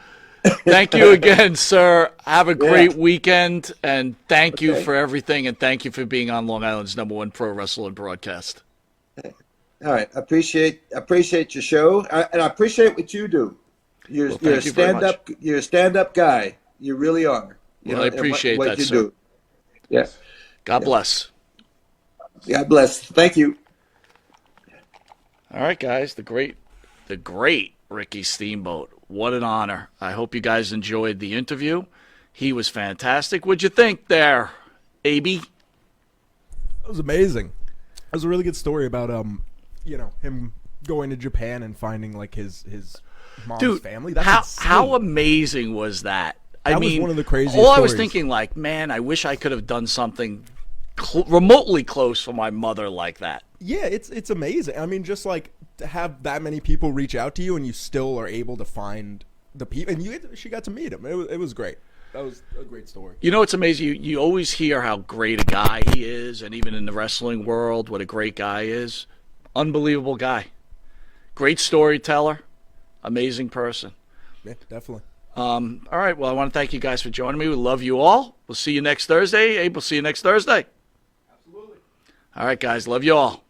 Thank you again, sir. Have a great weekend, and thank you for everything, and thank you for being on Long Island's #1 pro wrestling broadcast. All right, I appreciate your show, and I appreciate what you do. You're a stand-up guy. You really are. I appreciate what that, you sir. Do. Yeah. God bless. God bless. Thank you. All right, guys. The great Ricky Steamboat. What an honor. I hope you guys enjoyed the interview. He was fantastic. What'd you think there, AB? That was amazing. It was a really good story about him going to Japan and finding like his mom's family. That's how amazing was that? I mean, was one of the craziest all I was stories. thinking, like, man, I wish I could have done something remotely close for my mother like that. Yeah, it's amazing. I mean, just like to have that many people reach out to you and you still are able to find the people, and she got to meet him. It was great. That was a great story. You know, it's amazing. You always hear how great a guy he is, and even in the wrestling world, what a great guy is. Unbelievable guy. Great storyteller. Amazing person. Yeah, definitely. All right. Well, I want to thank you guys for joining me. We love you all. We'll see you next Thursday. Abe, we'll see you next Thursday. Absolutely. All right, guys. Love you all.